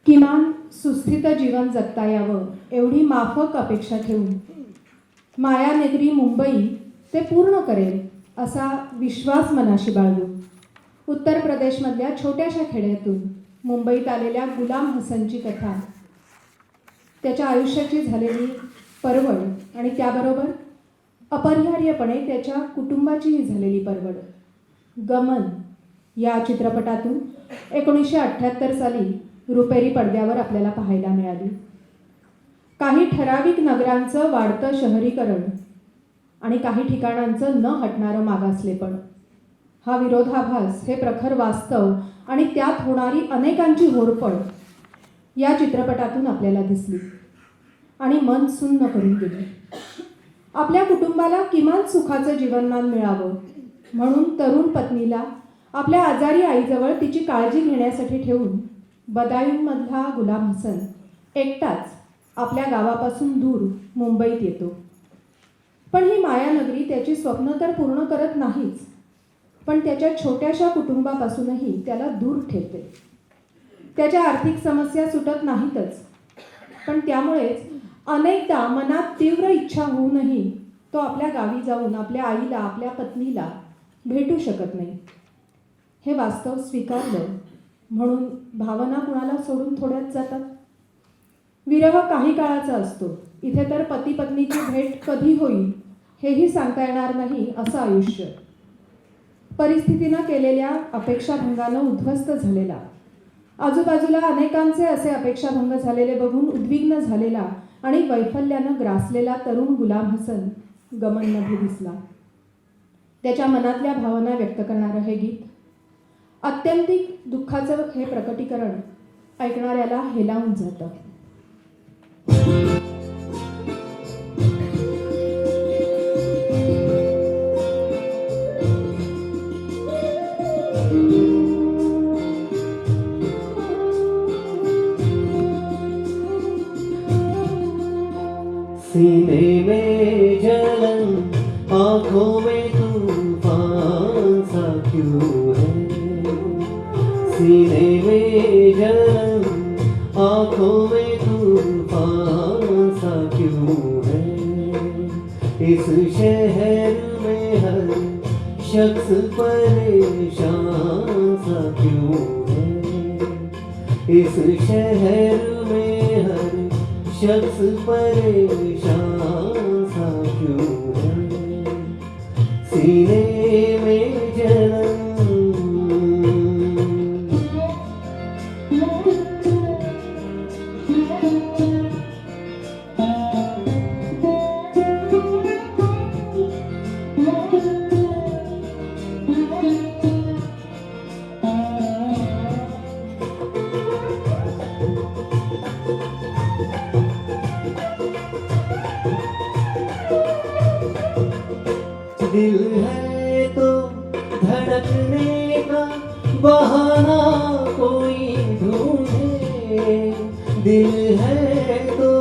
किमान सुस्थित जीवन जगता यावं एवढी माफक अपेक्षा ठेवून मायानगरी मुंबई ते पूर्ण करेल असा विश्वास मनाशी बाळगून उत्तर प्रदेशमधल्या छोट्याशा खेड्यातून मुंबईत आलेल्या गुलाम हसनची कथा, त्याच्या आयुष्याची झालेली परवड आणि त्याबरोबर अपरिहार्यपणे त्याच्या कुटुंबाचीही झालेली परवड, गमन या चित्रपटातून 1978 साली रुपेरी पडद्यावर आपल्याला पाहायला मिळाली. काही ठराविक नगरांचं वाढतं शहरीकरण आणि काही ठिकाणांचं न हटणारं मागासलेपण हा विरोधाभास, हे प्रखर वास्तव आणि त्यात होणारी अनेकांची होरपळ या चित्रपटातून आपल्याला दिसली आणि मन सुन्न करून गेले. आपल्या कुटुंबाला किमान सुखाचं जीवनमान मिळावं म्हणून तरुण पत्नीला आपल्या आजारी आईजवळ तिची काळजी घेण्यासाठी ठेवून बदायूंमधला गुलाम हसन एकटाच आपल्या गावापासून दूर मुंबईत येतो. पण ही मायानगरी त्याची स्वप्न तर पूर्ण करत नाहीच, पण त्याच्या छोट्याशा कुटुंबापासूनही त्याला दूर ठेवते. त्याच्या आर्थिक समस्या सुटत नाहीतच, पण त्यामुळेच अनेकदा मनात तीव्र इच्छा होऊनही तो आपल्या गावी जाऊन आपल्या आईला, आपल्या पत्नीला भेटू शकत नाही. हे वास्तव स्वीकारलं म्हणून भावना कुणाला सोडून थोड्यात जातात. विरह काही काळाचा असतो. इथे तर पती पत्नीची भेट कधी होईल हेही सांगता येणार नाही असं आयुष्य. परिस्थितीनं केलेल्या अपेक्षाभंगानं उद्ध्वस्त झालेला, आजूबाजूला अनेकांचे असे अपेक्षाभंग झालेले बघून उद्विग्न झालेला आणि वैफल्यानं ग्रासलेला तरुण गुलाम हसन गमनमध्ये दिसला. त्याच्या मनातल्या भावना व्यक्त करणारं हे गीत, आत्यंतिक दुःखाचं हे प्रकटीकरण ऐकणाऱ्याला हेलावून जातं. सीने में जलन, आँखों में तूफान सा क्यों है. सीने में जलन, आँखों में तूफान सा क्यों है. इस शहर में हर शख्स परेशान सा क्यों है. इस शहर में हर शख्स परेशान सा क्यों है. सीने में जलन. दिल है तो धड़कने का बहाना कोई ढूंढे. दिल है तो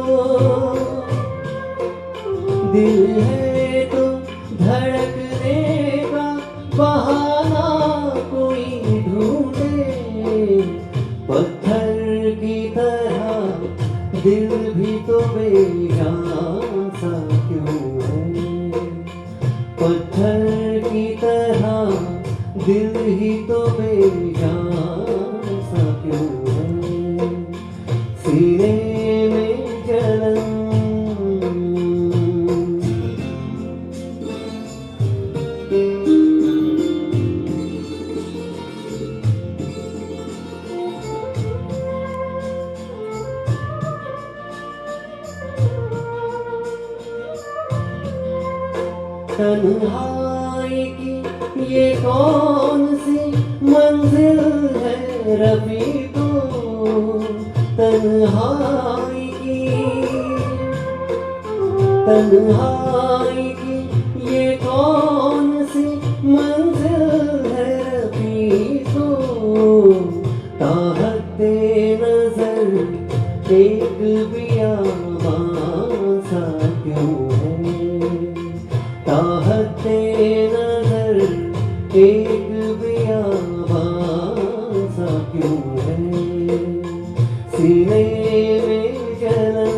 धड़कने का बहाना कोई ढूंढे. पत्थर की तरह दिल भी तो बेजान सा क्यों है. पत्थर की तरह दिल ही तो बेजान सा क्यों है. सीने में जलन. तन्हाई की ये कौन सी मंजिल है रफीको. तन्हाई की ये कौन सी मंजिल है रफीको. ताहते नजर एक बियाबान सा क्यों है. ताहते नजर एक बियाबान सा क्यों है. सीने में जलन.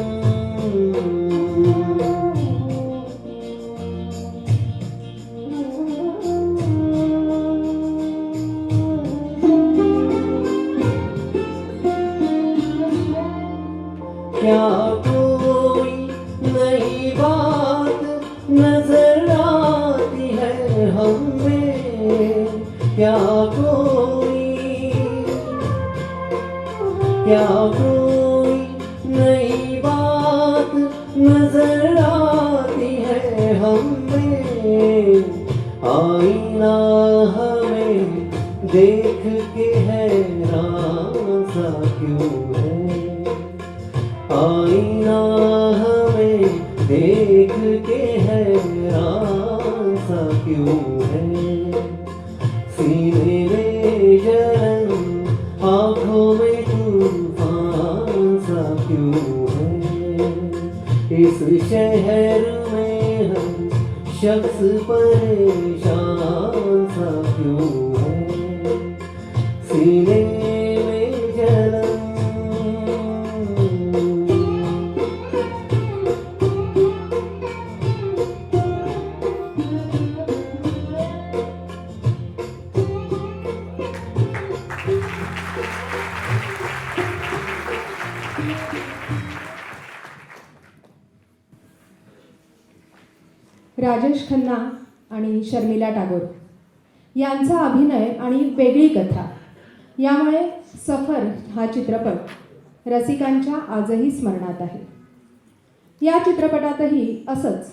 क्या कोई नई बात नजर आती है हमें. क्या कोई नई बात नजर आती है हमें. आईना हमें देख के हैरान सा क्यों है, आईना हमें देख के हैरान सा क्यों है, सीने में जलन आँखों में तूफान सा क्यों है, इस शहर में हम शख्स परेशान सा क्यों है, सीने में जलन। राजेश खन्ना आणि शर्मिला टागोर यांचा अभिनय आणि वेगळी कथा यामुळे सफर हा चित्रपट रसिकांच्या आजही स्मरणात आहे. या चित्रपटातही असंच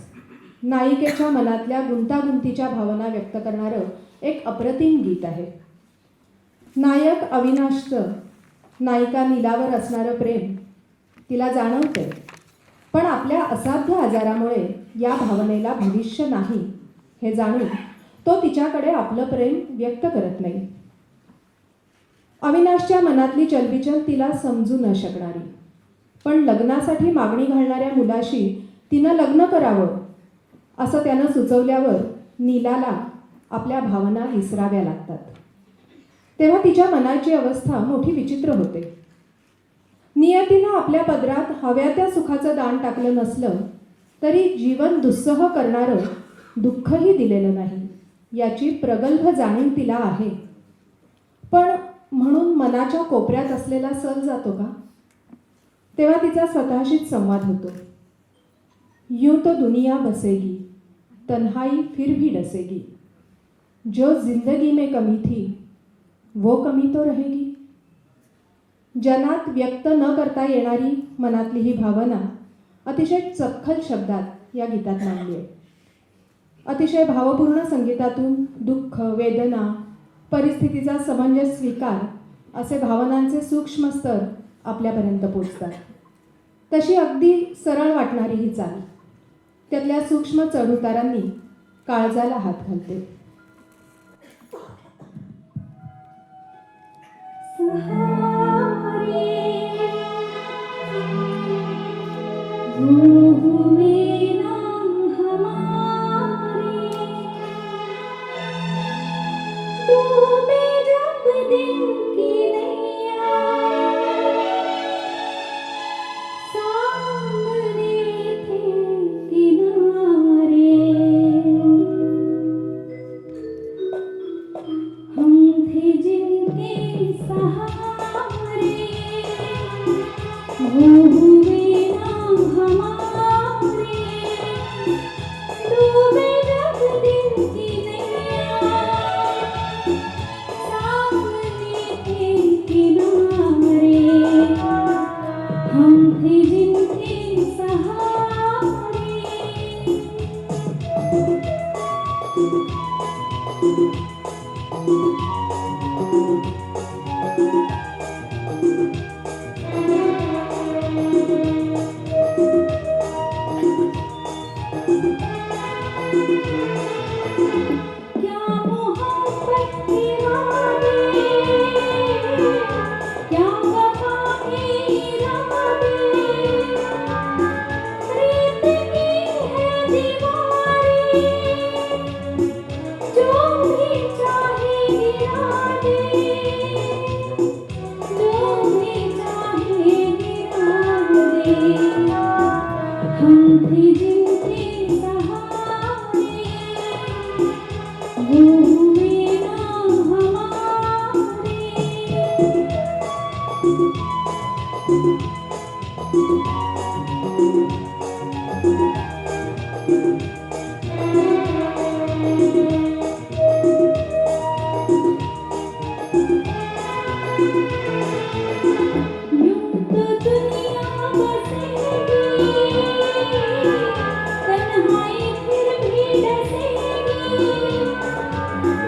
नायिकेच्या मनातल्या गुंतागुंतीच्या भावना व्यक्त करणारं एक अप्रतिम गीत आहे. नायक अविनाशचं नायिका नीलावर असणारं प्रेम तिला जाणवते, पण आपल्या असाध्य आजारामुळे या भावनेला भविष्य नाही हे जाणून तो तिच्याकडे आपलं प्रेम व्यक्त करत नाही. अविनाशच्या मनातली चलबिचल तिला समजू न शकणारी, पण लग्नासाठी मागणी घालणाऱ्या मुलाशी तिनं लग्न करावं असं त्यानं सुचवल्यावर नीलाला आपल्या भावना विसराव्या लागतात. तेव्हा तिच्या मनाची अवस्था मोठी विचित्र होते. नियतीनं आपल्या पदरात हव्या त्या सुखाचं दान टाकलं नसलं तरी जीवन दुस्सह करणारं दुःखही दिलेलं नाही याची प्रगल्भ जाणीव तिला आहे. पण म्हणून मनाच्या कोपऱ्यात असलेला सल जातो का? तेव्हा तिचा स्वतःशीच संवाद होतो. यूं तो दुनिया बसेगी, तन्हाई फिर भी डसेगी, जो जिंदगी में कमी थी वो कमी तो रहेगी. जनात व्यक्त न करता येणारी मनातली ही भावना अतिशय चपखल शब्दात या गीतात मांडली आहे. अतिशय भावपूर्ण संगीतातून दुःख, वेदना, परिस्थितीचा समंजस स्वीकार असे भावनांचे सूक्ष्म स्तर आपल्यापर्यंत पोचतात. तशी अगदी सरळ वाटणारी ही चाल त्यातल्या सूक्ष्म चढउतारांनी काळजाला हात घालते.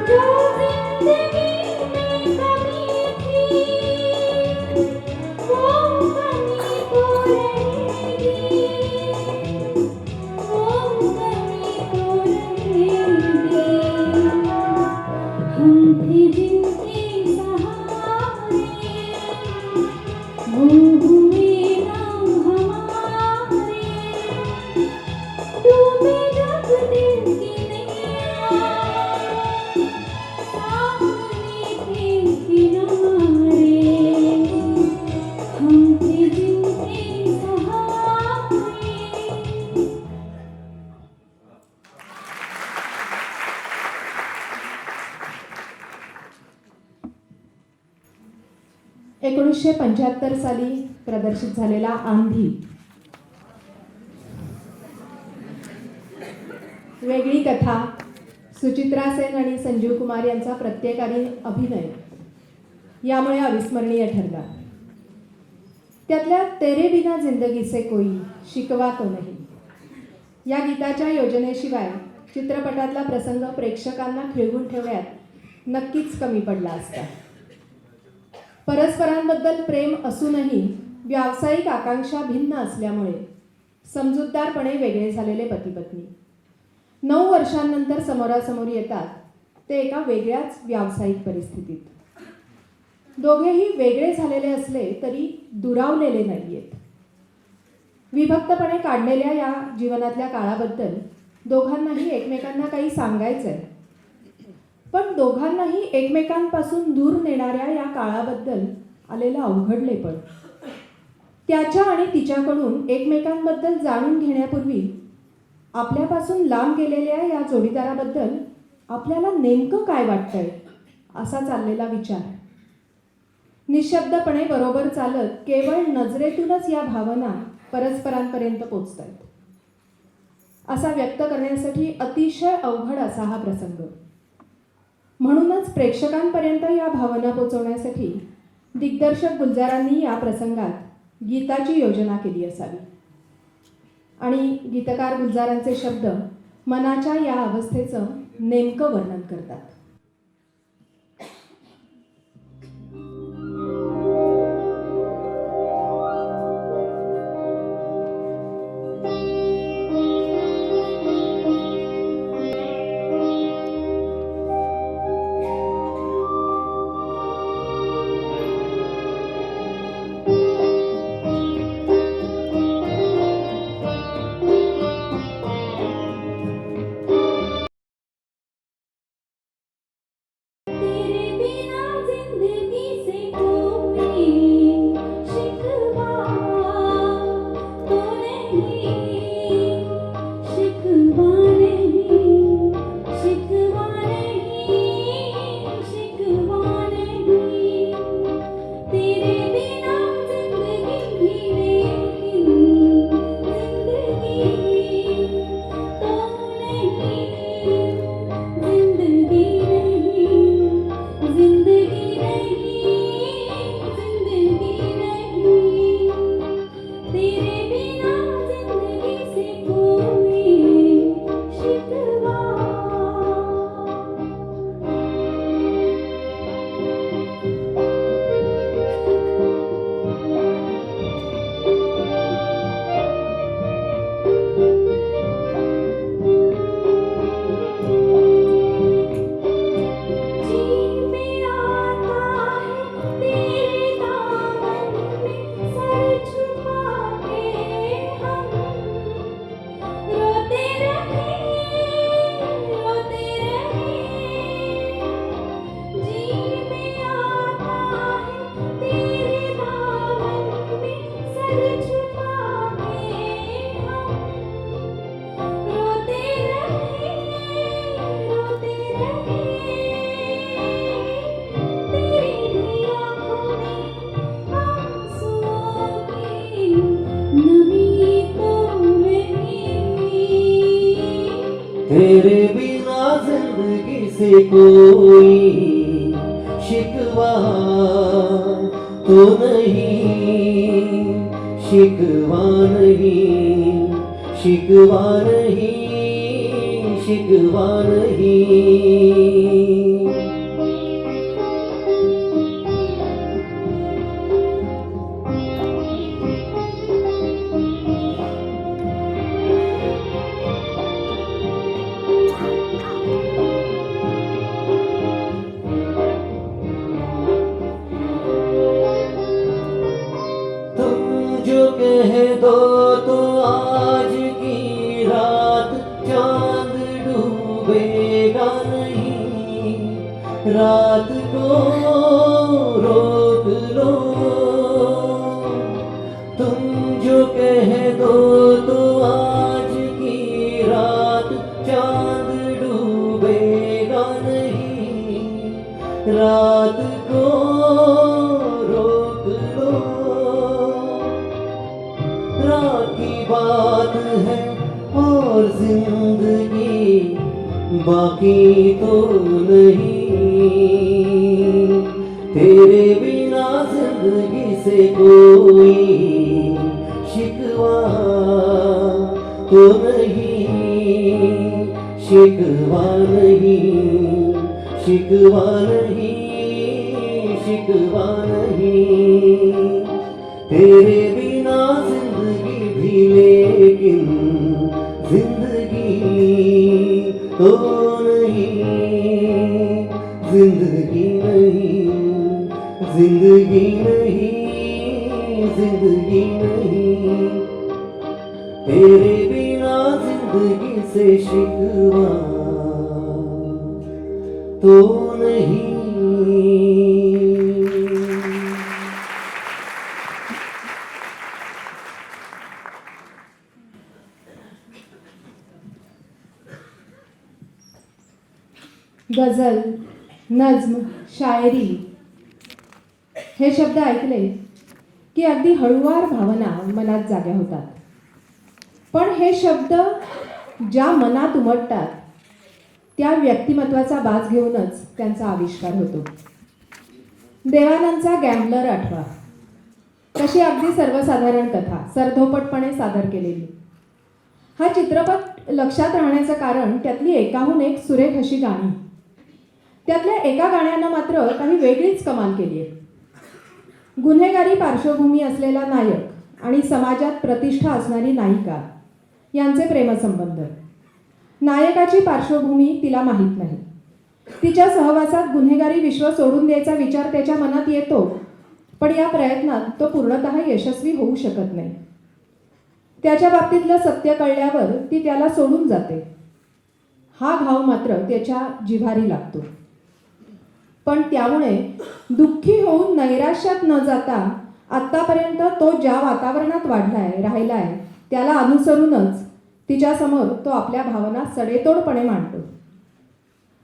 जो जिंदगी में वो हुए नाम हमारे, डूबे जब दिल की नैया, सामने थे किनारे, हम थे जिनके सहारे। एकोणीसशे 75 साली प्रदर्शित झालेला आंधी, वेगळी कथा, सुचित्रा सेन आणि संजीव कुमार यांचा प्रत्येकाने अभिनय यामुळे अविस्मरणीय ठरला. त्यातल्या तेरे बिना जिंदगी से कोई शिकवा तो नहीं या गीताच्या योजनेशिवाय चित्रपटातला प्रसंग प्रेक्षकांना खिळवून ठेवण्यात नक्कीच कमी पडला असता. परस्परांबद्दल प्रेम असूनही व्यावसायिक आकांक्षा भिन्न असल्यामुळे समजूतदारपणे वेगळे झालेले पती-पत्नी 9 वर्षांनंतर समोरासमोर येतात, ते एका वेगळ्याच व्यावसायिक परिस्थितीत. दोघेही वेगळे झालेले असले तरी दुरावलेले नाहीयेत. विभक्तपणे काढलेल्या या जीवनातल्या काळाबद्दल दोघांनाही एकमेकांना काही सांगायचंय, पण दोघांनाही एकमेकांपासून दूर नेणाऱ्या या काळाबद्दल आलेलं अवघडले. पण त्याच्या आणि तिच्याकडून एकमेकांबद्दल जाणून घेण्यापूर्वी आपल्यापासून लांब गेलेल्या या जोडीदाराबद्दल आपल्याला नेमकं काय वाटतंय असा चाललेला विचार. निशब्दपणे बरोबर चालत केवळ नजरेतूनच या भावना परस्परांपर्यंत पोचतायत असा व्यक्त करण्यासाठी अतिशय अवघड असा हा प्रसंग. म्हणूनच प्रेक्षकांपर्यंत या भावना पोचवण्यासाठी दिग्दर्शक गुलजारांनी या प्रसंगात गीताची योजना केली असावी. आणि गीतकार गुलजारांचे शब्द मनाच्या या अवस्थेचं नेमकं वर्णन करतात. तेरे बिना जिंदगी से कोई शिकवा तो नहीं, शिकवा नहीं, शिकवा नहीं, शिकवा नहीं। तेरे बिना जिंदगी भी लेकिन जिंदगी तो नहीं, जिंदगी नहीं, जिंदगी नहीं, जिंदगी नहीं। तेरे बिना जिंदगी से कोई शिकवा। जी में आता है तेरे दामन में सर छुपा के हम रोते रहे, रोते रहे। जी में आता है तेरे दामन में सर छुपा के हम रोते रहे, रोते रहे। तेरी आँखों में आंसुओं की नमी तो नहीं। तेरे बिना जिंदगी से कोई शिकवा तो नहीं, शिकवा नहीं, शिकवा नहीं, शिकवा नहीं। जो कह दो तो आज की रात चांद डूबेगा नहीं, रात को रोक लो। तुम जो कह दो तो आज की रात चांद डूबेगा नहीं, रात को रोक लो। रात की बात है और जिंदगी बाकी तो नहीं, तेरे बिना जिंदगी से कोई शिकवा तो नहीं, शिकवा नहीं, शिकवा नहीं, शिकवा नहीं। तेरे बिना जिंदगी भी लेकिन जिंदगी तो नहीं, जिंदगी नहीं, जिंदगी नहीं, जिंदगी नहीं। तेरे बिना जिंदगी से शिकवा तो नहीं। गझल, नज्म, शायरी हे शब्द ऐकले की अगदी हळुवार भावना मनात जाग्या होतात. पण हे शब्द ज्या मनात उमटतात त्या व्यक्तिमत्वाचा बाज घेऊनच त्यांचा आविष्कार होतो. देवानंदचा गॅम्बलर आठवा, तशी अगदी सर्वसाधारण कथा सरधोपटपणे सादर केलेली. हा चित्रपट लक्षात राहण्याचं कारण त्यातली एकाहून एक सुरेख अशी गाणी. त्यातल्या एका गाण्यानं मात्र काही वेगळीच कमाल केली आहे. गुन्हेगारी पार्श्वभूमी असलेला नायक आणि समाजात प्रतिष्ठा असणारी नायिका यांचे प्रेमसंबंध. नायकाची पार्श्वभूमी तिला माहीत नाही. तिच्या सहवासात गुन्हेगारी विश्व सोडून द्यायचा विचार त्याच्या मनात येतो, पण या प्रयत्नात तो पूर्णतः यशस्वी होऊ शकत नाही. त्याच्या बाबतीतलं सत्य कळल्यावर ती त्याला सोडून जाते. हा घाव मात्र त्याच्या जिव्हारी लागतो. पण त्यामुळे दुःखी होऊन नैराश्यात न जाता आत्तापर्यंत तो ज्या वातावरणात राहिलाय त्याला अनुसरूनच तिच्यासमोर तो आपल्या भावना सडेतोडपणे मांडतो.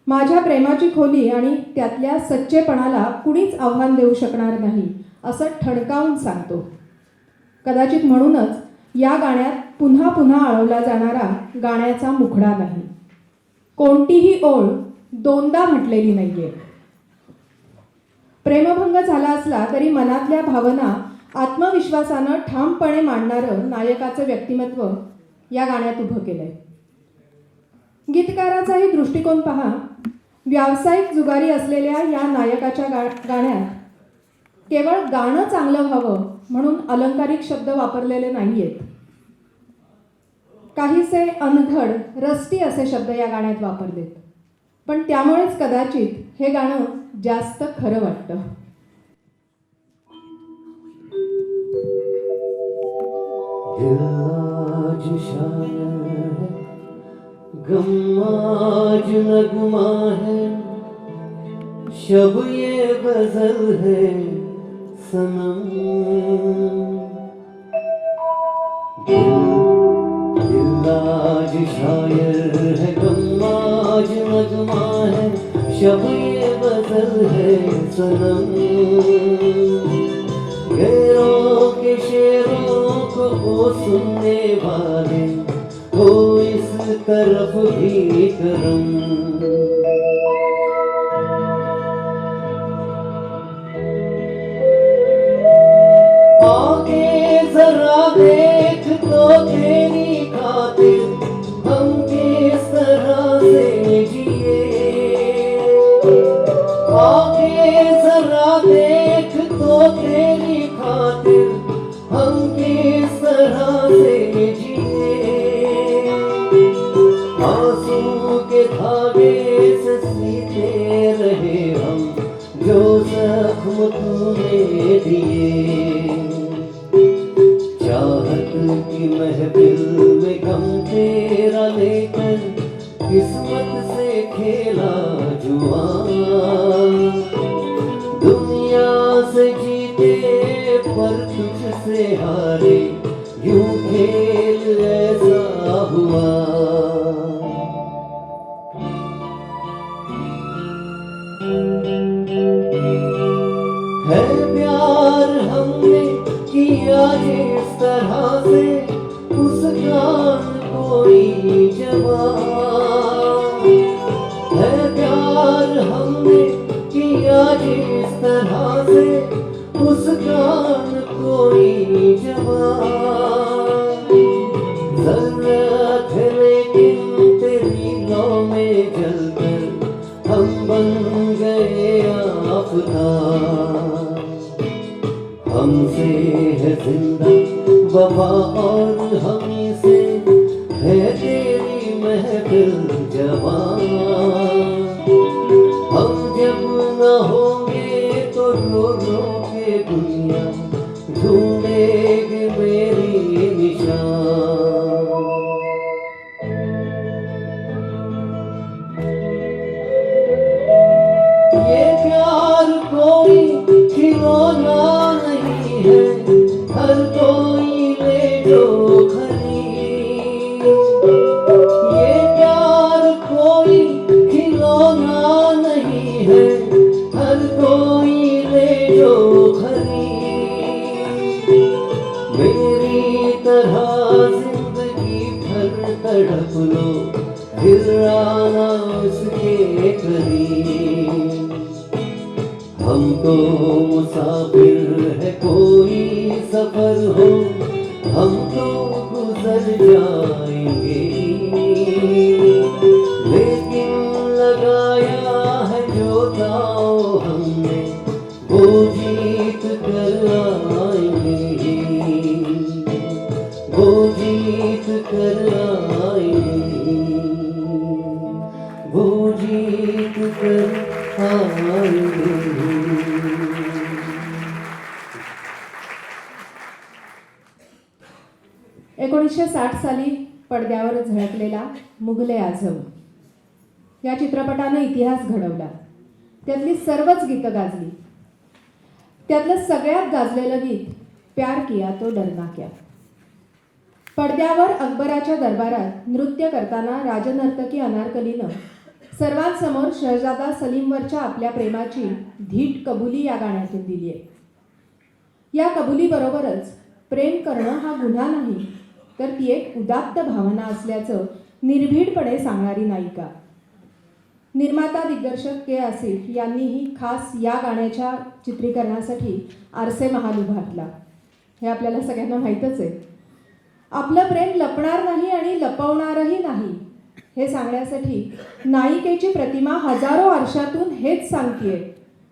माझ्या प्रेमाची खोली आणि त्यातल्या सच्चेपणाला कुणीच आव्हान देऊ शकणार नाही असं ठणकावून सांगतो. कदाचित म्हणूनच या गाण्यात पुन्हा पुन्हा आळवला जाणारा गाण्याचा मुखडा नाही. कोणतीही ओळ दोनदा म्हटलेली नाहीये. प्रेमभंग झाला असला तरी मनातल्या भावना आत्मविश्वासानं ठामपणे मांडणारं नायकाचं व्यक्तिमत्व या गाण्यात उभं केलंय. गीतकाराचाही दृष्टिकोन पहा. व्यावसायिक जुगारी असलेल्या या नायकाच्या गाण्यात केवळ गाणं चांगलं व्हावं म्हणून अलंकारिक शब्द वापरलेले नाहीयेत. काहीसे अनघड, रस्टी असे शब्द या गाण्यात वापरलेत. पण त्यामुळेच कदाचित हे गाणं जास्त खरं वाटतं. दिल आज शायर है, गम आज नगमा है, शब ये गजल है सनम. दिल आज शायर है, गम आज नगमा है, शब ये गजल है सनम. गैरों के शेरों को सुनने वाले हो इस तरफ भी करम. आके जरा देख तो तेरी खातिर हम किस तरह से जिए. आके जरा देख तो तेरी खातिर हम किस तरह से जिए. आंसू के धागे से सीते रहे हम जो जख्म तूने दिए. पर तुझसे हारे, यूं खेल ऐसा हुआ। है प्यार हमने किया जिस तरह से, उसका कोई जवाब। है प्यार हमने किया जिस तरह से, उसका कोई जवाब। जरूरत है लेकिन तेरी लौ में जलकर हम बन गए आफताब। हमसे है जिंदा वफा और हमी से है तेरी महफिल जवान। हम जब न होंगे तो रो रो के दुनिया ढूंढेगे मेरी निशान। ये प्यार कोई खिलौना नहीं है, हर कोई ले जो खरीद। ये प्यार कोई खिलौना नहीं है, हर कोई ले जो खरीद। मेरी तरह जिंदगी भर तड़प लो, फिर आना उसके करीब। हम तो मुसाफिर है कोई सफर हो, हम तो गुजर जाएंगे। लेकिन लगाया है जो दांव हमने, वो जीत कर आएंगे, वो जीत कर आएंगे, वो जीत कर आएंगे। 1960 साली पडद्यावर झळकलेला मुघल आझम या चित्रपटानं इतिहास घडवला. त्यातली सर्वच गीतं गाजली. त्यातलं सगळ्यात गाजलेलं गीत प्यार किया तो डरना क्या. पडद्यावर अकबराच्या दरबारात नृत्य करताना राजनर्तकी अनारकलीनं सर्वांसमोर शहजादा सलीमवरच्या आपल्या प्रेमाची धीट कबुली या गाण्यातून दिली आहे. या कबुलीबरोबरच प्रेम करणं हा गुन्हा नाही, तर ती एक उदात्त भावना असल्याचं निर्भीडपणे सांगणारी नायिका. निर्माता दिग्दर्शक के आसिफ यांनीही खास या गाण्याच्या चित्रीकरणासाठी आरसे महाल उभारला. हे आपल्याला सगळ्यांना माहीतच आहे. आपलं प्रेम लपणार नाही आणि लपवणारही नाही हे सांगण्यासाठी नायिकेची प्रतिमा हजारो आरशातून हेच सांगतेय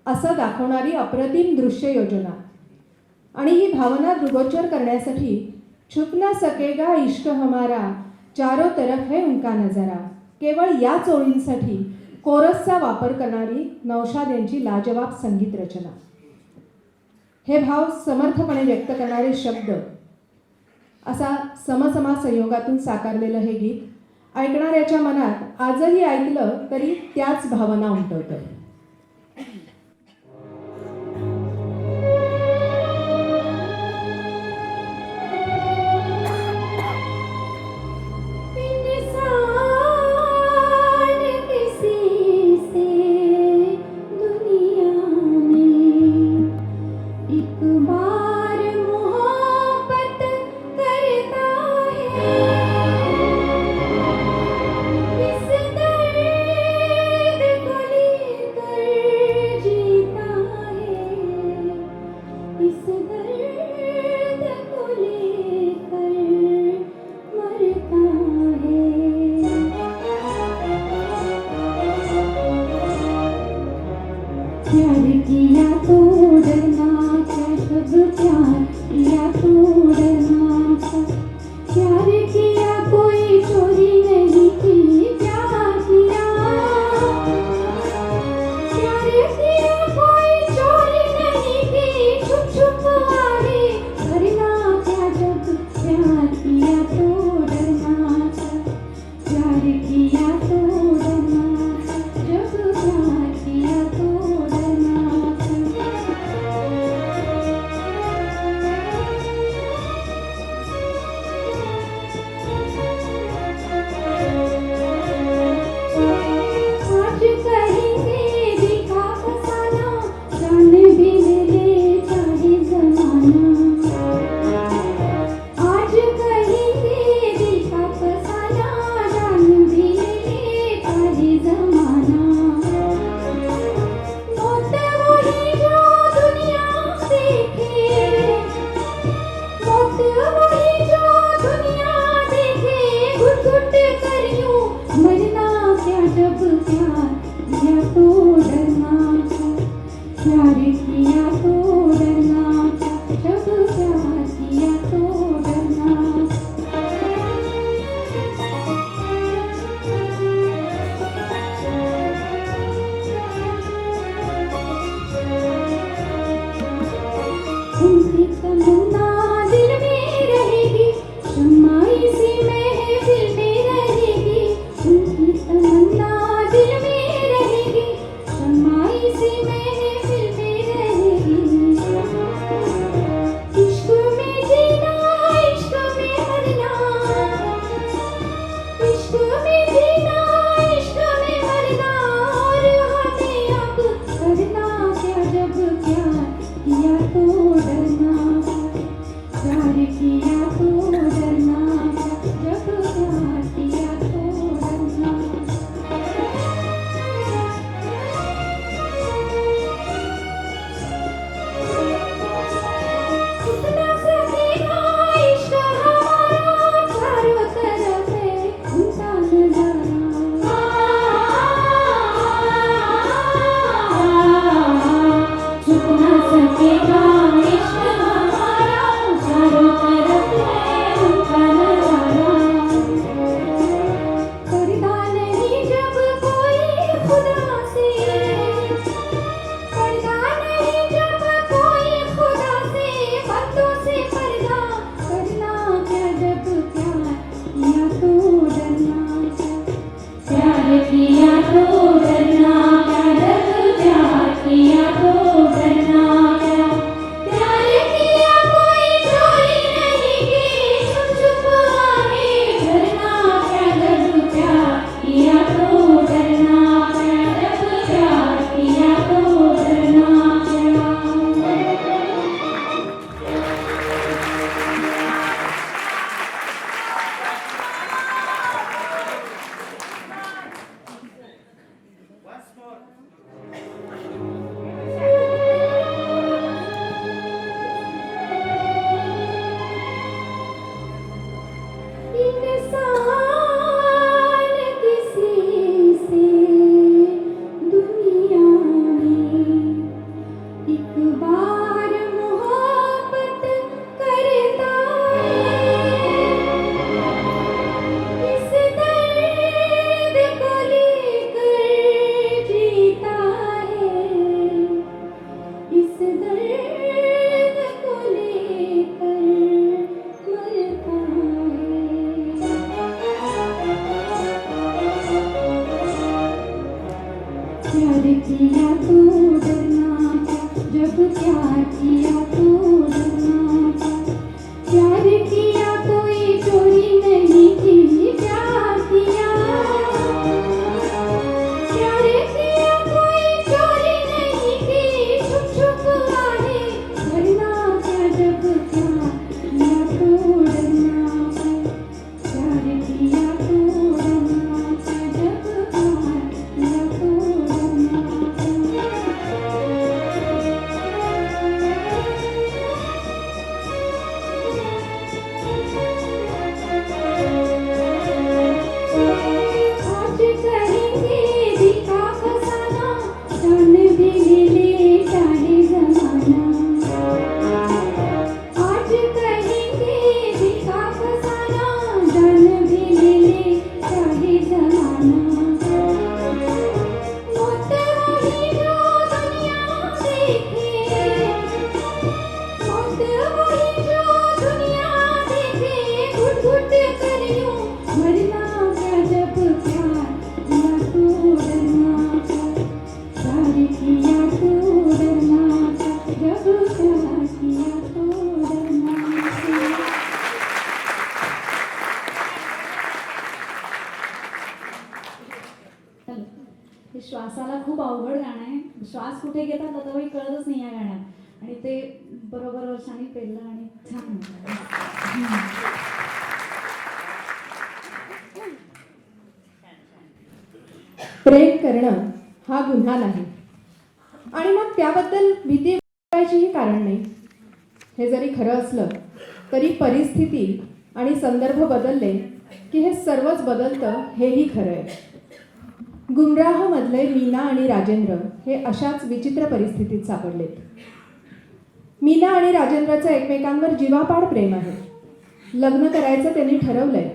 असं दाखवणारी अप्रतिम दृश्य योजना. आणि ही भावना दृगोचर करण्यासाठी छुप ना सकेगा इश्क हमारा, चारों तरफ है उनका नजारा, केवळ या ओळींसाठी कोरसचा वापर करणारी नौशाद यांची लाजवाब संगीत रचना. हे भाव समर्थपणे व्यक्त करणारे शब्द असा समसमा संयोगातून साकारलेलं हे गीत ऐकणाऱ्याच्या मनात आजही ऐकलं तरी त्याच भावना उमटवतं. प्यार किया तो डरना क्या, जब प्यार किया तो डरना। कितना सकेगा इश्क हमारा, चारों तरफ है उनका नजारा। छुप ना सकेगा इश्क हमारा, चारों तरफ है उनका नजारा। पर्दा नहीं जब कोई खुदा से, पर्दा नहीं जब कोई खुदा से, बंदों से पर्दा करना क्या, जब प्यार किया तो डरना क्या, प्यार किया तो डरना क्या, जब प्यार किया तो डरना क्या। प्यार किया कोई चोरी नहीं की, छुप छुप आगे डरना क्या, जब प्यार किया तो डरना क्या, जब प्यार किया तो डरना क्या। इंसान किसी से दुनिया में एक बार मोहब्बत करता है, इस दर्द को लेकर जीता है, इस दर्द को लेकर मरता है। प्यार किया तो डरना क्या, जब प्यार किया तो डरना क्या। प्यार किया कोई चोरी नहीं की, प्यार किया, प्यार किया कोई चोरी नहीं की, छुप छुप आए डरना क्या, जब प्यार किया तो डरना क्या। प्यार किया तो डरना क्या, जब प्यार किया तो डरना क्या। आज करेंगे दिखा फसाना, जान भी ले ले चाहे जमाना। आज करेंगे दिखा फसाना, जान भी ले ले चाहे जमाना। मौत वही जो दुनिया देखे, मौत वही जो दुनिया देखे, घुट घुट कर यूं मरना क्या, जब प्यार किया तो डरना क्या। प्यार किया तो डरना क्या, जब प्यार किया तो डरना क्या। हे श्वासाला खूप अवघड गाणं आहे. श्वास कुठे घेतात आता काही कळतच नाही या गाण्यात, आणि ते बरोबर वर्षांनी पेललं आणि छान होतं. प्रेम करणं हा गुन्हा नाही आणि मग त्याबद्दल भीती वाटायचीही कारण नाही. हे जरी खरं असलं तरी परिस्थिती आणि संदर्भ बदलले की हे सर्वच बदलतं, हेही खरं आहे. गुमराहमधले मीना आणि राजेंद्र हे अशाच विचित्र परिस्थितीत सापडलेत. मीना आणि राजेंद्रचं एकमेकांवर जीवापाड प्रेम आहे. लग्न करायचं त्यांनी ठरवलंय.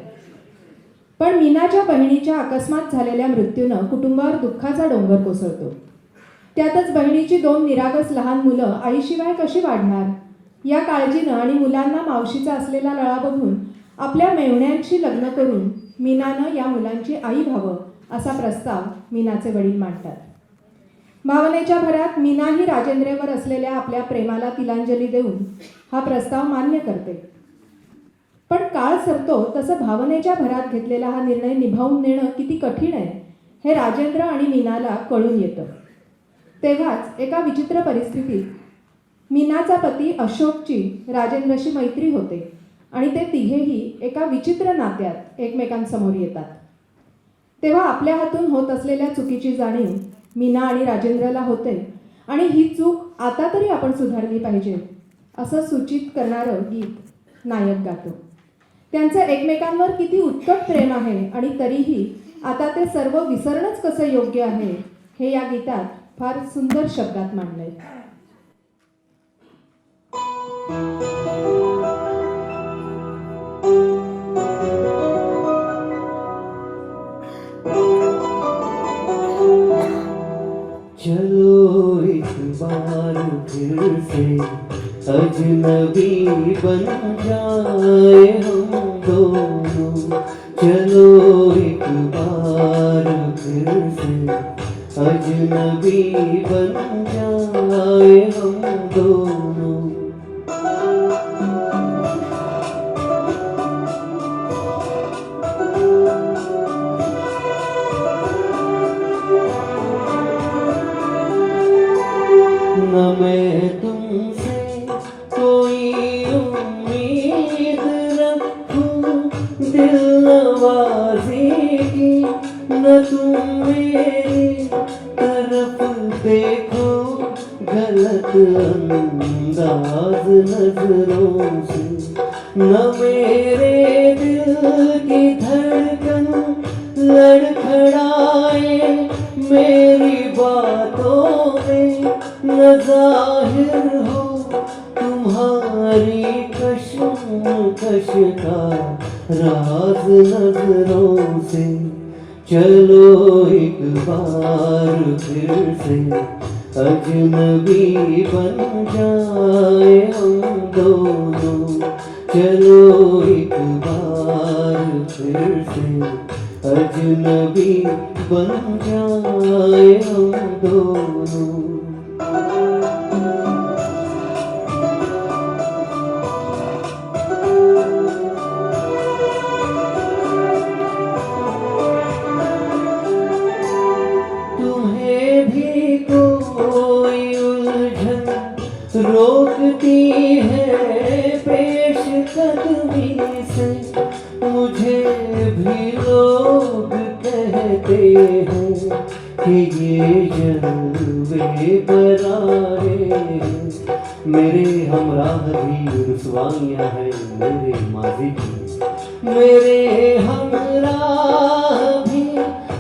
पण मीनाच्या बहिणीच्या अकस्मात झालेल्या मृत्यूनं कुटुंबावर दुःखाचा डोंगर कोसळतो. त्यातच बहिणीची 2 निरागस लहान मुलं आईशिवाय कशी वाढणार या काळजीनं आणि मुलांना मावशीचा असलेला लळा बघून आपल्या मेव्हण्यांशी लग्न करून मीनानं या मुलांची आई व्हावं असा प्रस्ताव मीनाचे वडील मांडतात. भावनेच्या भरात मीनाही राजेंद्रवर असलेल्या आपल्या प्रेमाला तिलांजली देऊन हा प्रस्ताव मान्य करते. पण काळ सरतो तसं भावनेच्या भरात घेतलेला हा निर्णय निभावून नेणं किती कठीण आहे हे राजेंद्र आणि मीनाला कळून येतं. तेव्हाच एका विचित्र परिस्थितीत मीनाचा पती अशोकची राजेंद्रशी मैत्री होते आणि ते तिघेही एका विचित्र नात्यात एकमेकांसमोर येतात. तेव्हा आपल्या हातून होत असलेल्या चुकीची जाणीव मीना आणि राजेंद्रला होते आणि ही चूक आता तरी आपण सुधारली पाहिजे असं सूचित करणारं गीत नायक गातो. त्यांचं एकमेकांवर किती उत्कट प्रेम आहे आणि तरीही आता ते सर्व विसरणंच कसं योग्य आहे हे या गीतात फार सुंदर शब्दात मांडलंय. चलो एक बार फिर से अजनबी बन जाए हम दोनों. चलो एक बार फिर से अजनबी बन जाए हम दोनों. न मैं तुमसे कोई उम्मीद रखूं दिल नवाज़ी की, न तुम मेरी तरफ देखो गलत अंदाज नजरों से. न मेरे दिल की धड़कन लड़खड़ाए मेरी बातों में, न जाहिर हो तुम्हारी कश्मकश का राज नजरों से. चलो एक बार फिर से अजनबी बन जाए हम दोनों. चलो एक बार फिर से अजनबी बन जाए हम दोनों. तुम्हें भी कोई उलझन रोकती है पेश कदमी से, मुझे भी लोग कहते हैं कि ये जलवे बराए हैं. मेरे हमराह भी रुसवाइयाँ हैं मेरे माजी की, मेरे हमराह भी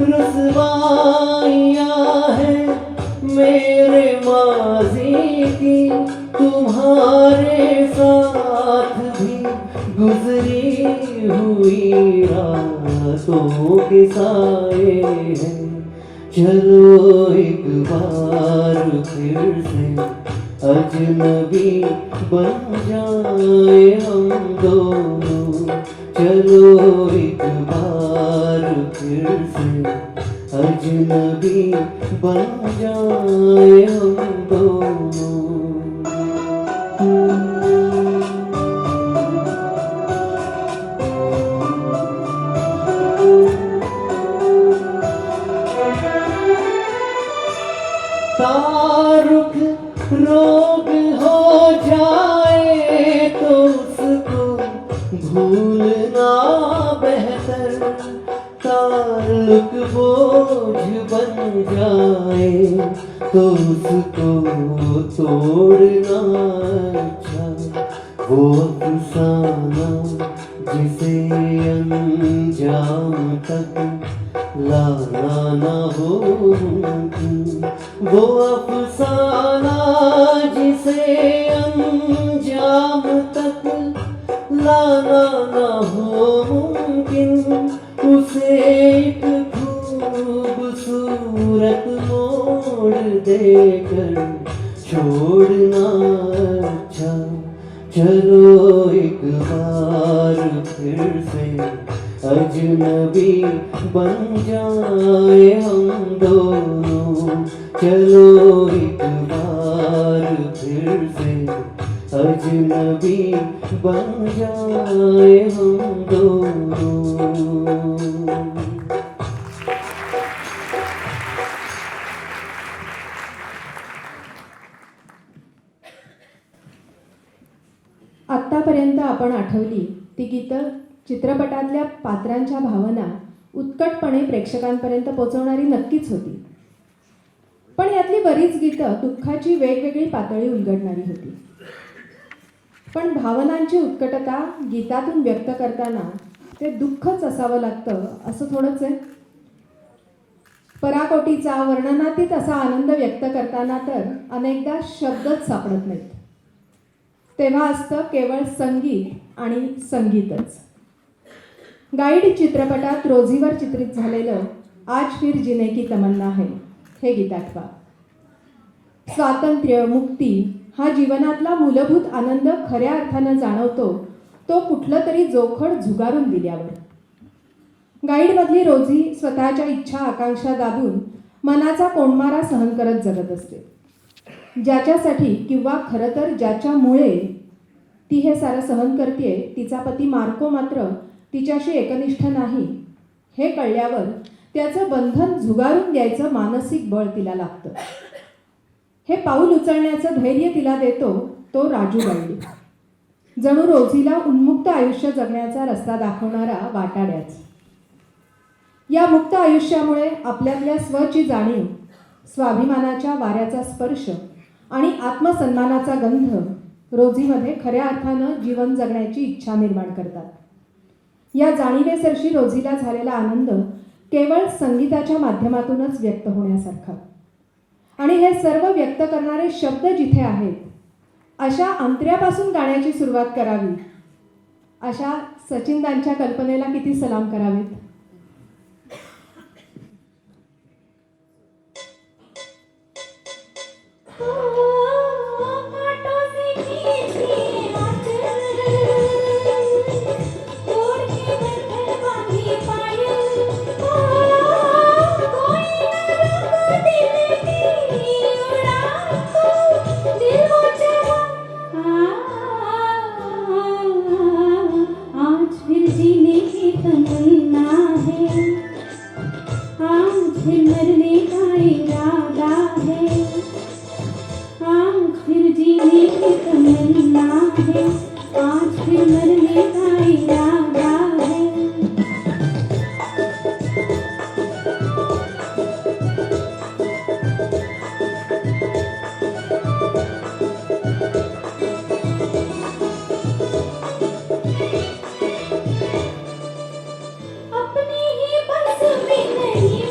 रुसवाइयाँ हैं मेरे माजी की. तुम्हारे साथ भी गुजरी हुई रातों के साए हैं. चलो एक बार फिर से अजनबी बन जाए हम दोनों. चलो एक बार फिर से अजनबी बन जाए हम दोनों. तारुख रोग हो जाए तो उसको भूलना बेहतर, ताल्लुक बोझ बन जाए तो उसको तोड़ना अच्छा. वो अफसाना जिसे अंजाम तक लाना ना हो मुमकिन, वो अफसाना जिसे अंजाम तक लाना ना हो मुमकिन, उसे एक खूबसूरत मोड़ देकर छोड़ना अच्छा. चलो एक बार फिर से अजनबी बन जाए हम दोनों. चलो एक बार फिर से अजनबी बन जाए हम दोनों. आपण आठवली ती गीतं चित्रपटातल्या पात्रांच्या भावना उत्कटपणे प्रेक्षकांपर्यंत पोहोचवणारी नक्कीच होती. पण यातली बरीच गीतं दुःखाची वेगवेगळी पातळी उलगडणारी होती. पण भावनांची उत्कटता गीतातून व्यक्त करताना ते दुःखच असावं लागतं असं थोडंच आहे. पराकोटीचा वर्णनातीत असा आनंद व्यक्त करताना तर अनेकदा शब्दच सापडत नाहीत. तेव्हा असतं केवळ संगीत आणि संगीतच. गाईड चित्रपटात रोझीवर चित्रित झालेलं आज फिर जीने की तमन्ना है हे गीत आठवा. स्वातंत्र्य, मुक्ती हा जीवनातला मूलभूत आनंद खऱ्या अर्थानं जाणवतो तो कुठलं तरी जोखड झुगारून दिल्यावर. गाईडमधली रोझी स्वतःच्या इच्छा आकांक्षा दाबून मनाचा कोंडमारा सहन करत जगत असते. ज्याच्यासाठी किंवा खरं तर ज्याच्यामुळे ती हे सारं सहन करते तिचा पती मार्को मात्र तिच्याशी एकनिष्ठ नाही हे कळल्यावर त्याचं बंधन झुगारून द्यायचं मानसिक बळ तिला लागतं. हे पाऊल उचलण्याचं धैर्य तिला देतो तो राजू गाईड. जणू रोझीला उन्मुक्त आयुष्य जगण्याचा रस्ता दाखवणारा वाटाड्याच. या मुक्त आयुष्यामुळे आपल्यातल्या स्वची जाणीव, स्वाभिमानाच्या वाऱ्याचा स्पर्श आणि आत्मसन्मानाचा गंध रोझीमध्ये खऱ्या अर्थानं जीवन जगण्याची इच्छा निर्माण करतात. या जाणीवेसरशी रोझीला झालेला आनंद केवळ संगीताच्या माध्यमातूनच व्यक्त होण्यासारखा. आणि हे सर्व व्यक्त करणारे शब्द जिथे आहेत अशा अंतऱ्यापासून गाण्याची सुरुवात करावी अशा सचिनदांच्या कल्पनेला किती सलाम करावेत. अपनी ही बस में नहीं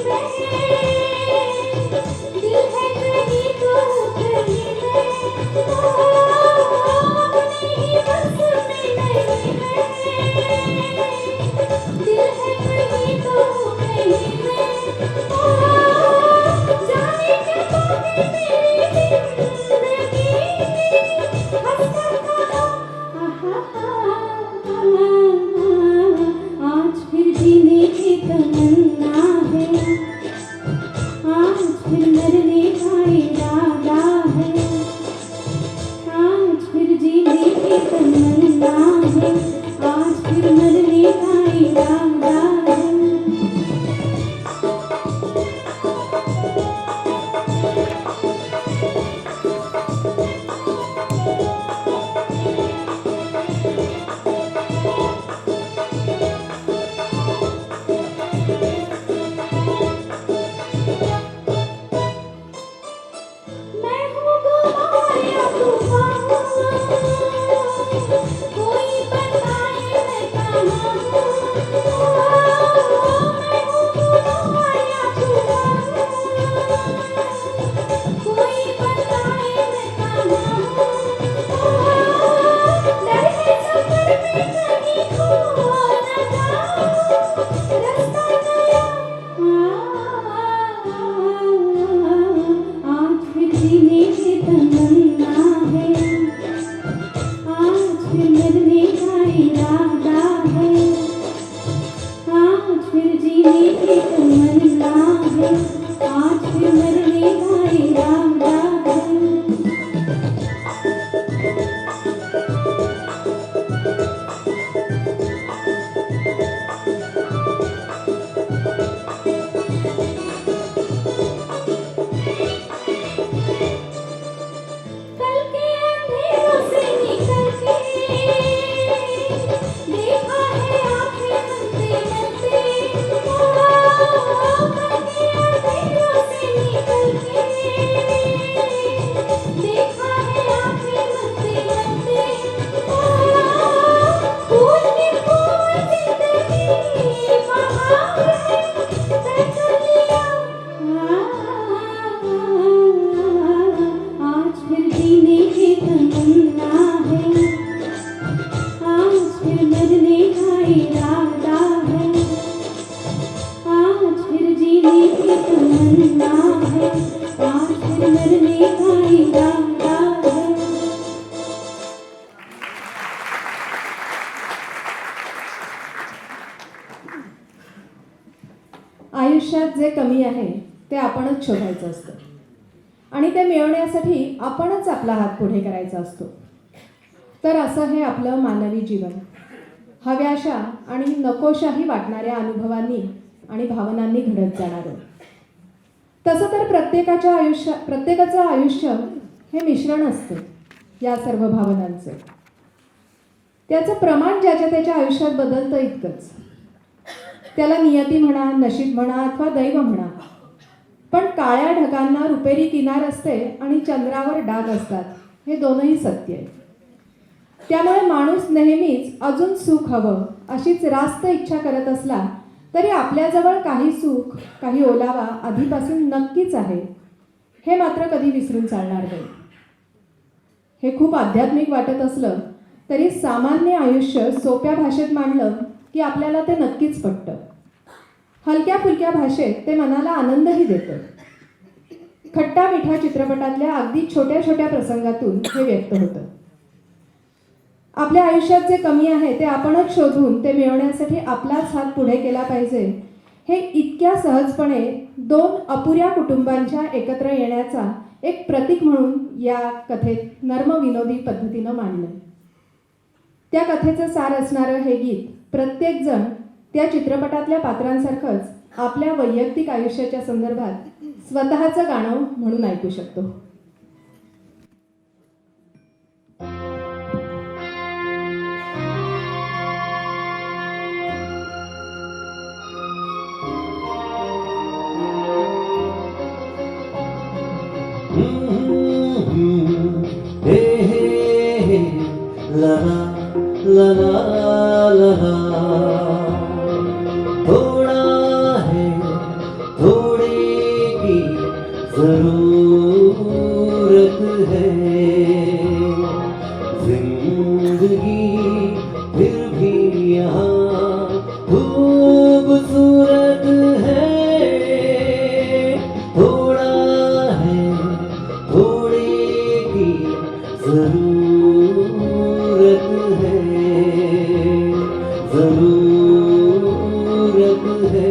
आयुष्यात जे कमी आहे ते आपणच शोधायचं असतं आणि ते मिळवण्यासाठी आपणच आपला हात पुढे करायचा असतो. तर असं हे आपलं मानवी जीवन हव्याशा आणि नकोशाही वाटणाऱ्या अनुभवांनी आणि भावनांनी घडत जाणारं. तसं तर प्रत्येकाचं आयुष्य हे मिश्रण असतं या सर्व भावनांचं. त्याचं प्रमाण ज्याच्या त्याच्या आयुष्यात बदलतं इतकंच. त्याला नियती म्हणा, नशीब म्हणा अथवा दैव म्हणा, पण काळ्या ढगांना रुपेरी किनार असते आणि चंद्रावर डाग असतात, हे दोनही सत्य आहे. त्यामुळे माणूस नेहमीच अजून सुख हवं अशीच रास्त इच्छा करत असला तरी आपल्याजवळ काही सुख, काही ओलावा आधीपासून नक्कीच आहे, हे मात्र कधी विसरून चालणार नाही. हे खूप आध्यात्मिक वाटत असलं तरी सामान्य आयुष्य सोप्या भाषेत मांडलं की आपल्याला ते नक्कीच पटतं. हलक्या फुलक्या भाषेत ते मनाला आनंदही देतं. खट्टा मिठा चित्रपटातल्या अगदी छोट्या छोट्या प्रसंगातून हे व्यक्त होतं. आपल्या आयुष्यात जे कमी आहे ते आपणच शोधून ते मिळवण्यासाठी आपलाच हात पुढे केला पाहिजे, हे इतक्या सहजपणे दोन अपुऱ्या कुटुंबांच्या एकत्र येण्याचा एक प्रतीक म्हणून या कथेत नर्मविनोदी पद्धतीनं मांडलं. त्या कथेचं सार असणारं हे गीत प्रत्येकजण त्या चित्रपटातल्या पात्रांसारखंच आपल्या वैयक्तिक आयुष्याच्या संदर्भात स्वतःचं गाणं म्हणून ऐकू शकतो. ला ला ला थोड़ा है थोड़े की जरूरत है जिंदगी फिर भी यहाँ खूबसूरत है. थोड़ा है थोड़े की जरूरत है जरूरत है.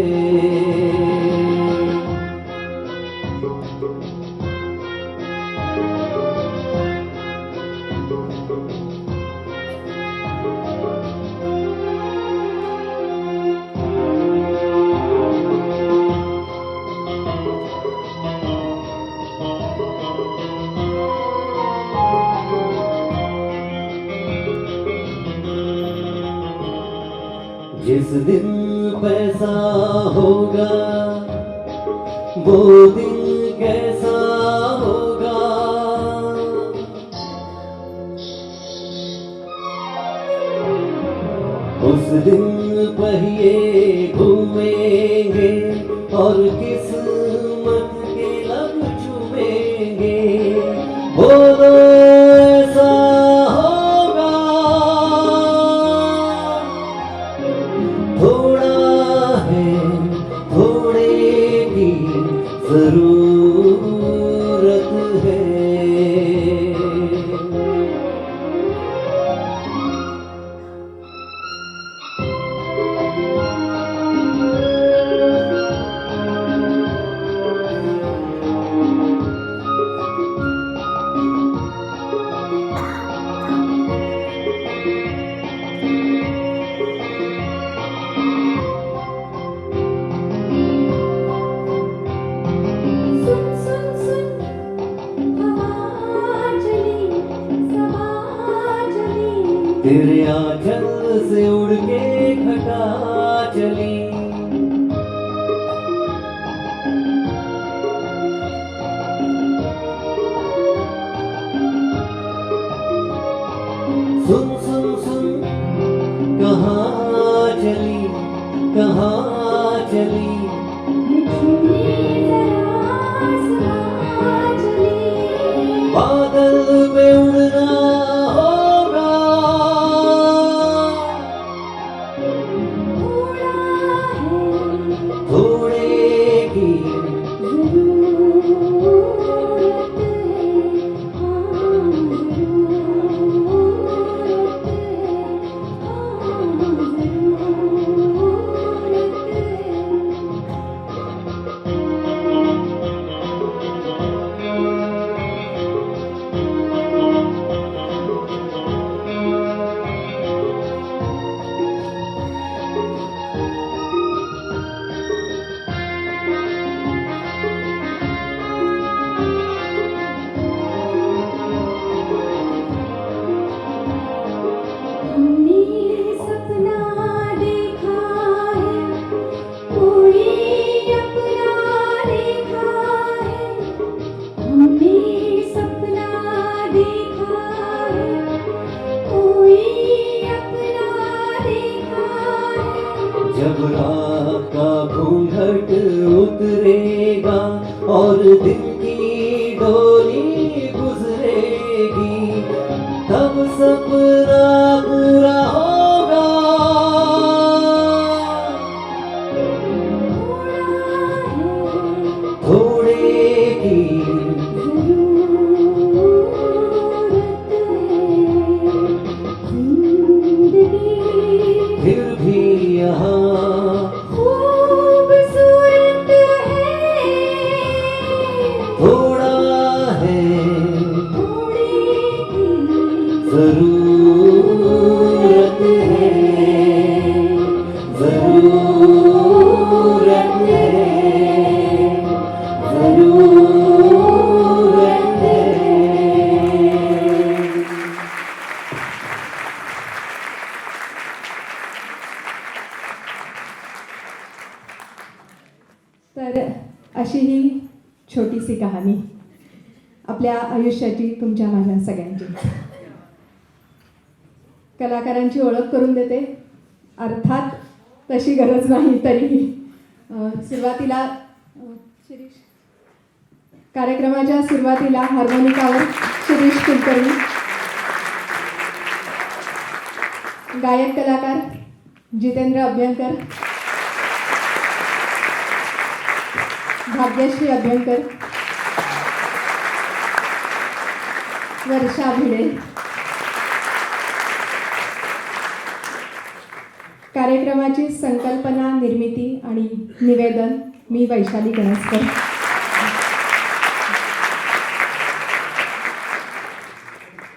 जिस दिन पैसा होगा वो दिन कैसा होगा. उस दिन पहिए घूमेंगे और किस्मत के लब चूमेंगे. बोलो ऐसा होगा. थोड़ा है थोड़े की जरूरत है. सुन सुन सुन हवा चली सबा चली तेरे आंचल से उड़ के घटा चली. सुन सुन सुन कहाँ चली कहाँ चली. झूली जरा सबा चली बादल पे उड़ना होगा. थोड़ा है थोड़े की जरूरत है हाँ जरूरत है हाँ जरूरत है जब रात का घूंघट उतरेगा और दिल की डोली गुजरेगी, तब सपना पूरा होगा। थोड़े की फिर भी यहाँ खूबसूरत है, थोड़ा है थोड़ी जरूरत है, जरूरत है, जरूरत है। तर अशी ही छोटीशी कहाणी आपल्या आयुष्याची, तुमच्या माझ्या सगळ्यांची. कलाकारांची ओळख करून देते. अर्थात तशी गरज नाही तरीही सुरुवातीला शिरीष, कार्यक्रमाच्या सुरुवातीला हार्मोनिकावर शिरीष कुलकर्णी, गायक कलाकार जितेंद्र अभ्यंकर, भाग्यश्री अभ्यंकर, वर्षा भिडे. कार्यक्रमाची संकल्पना, निर्मिती आणि निवेदन मी वैशाली गणेशकर.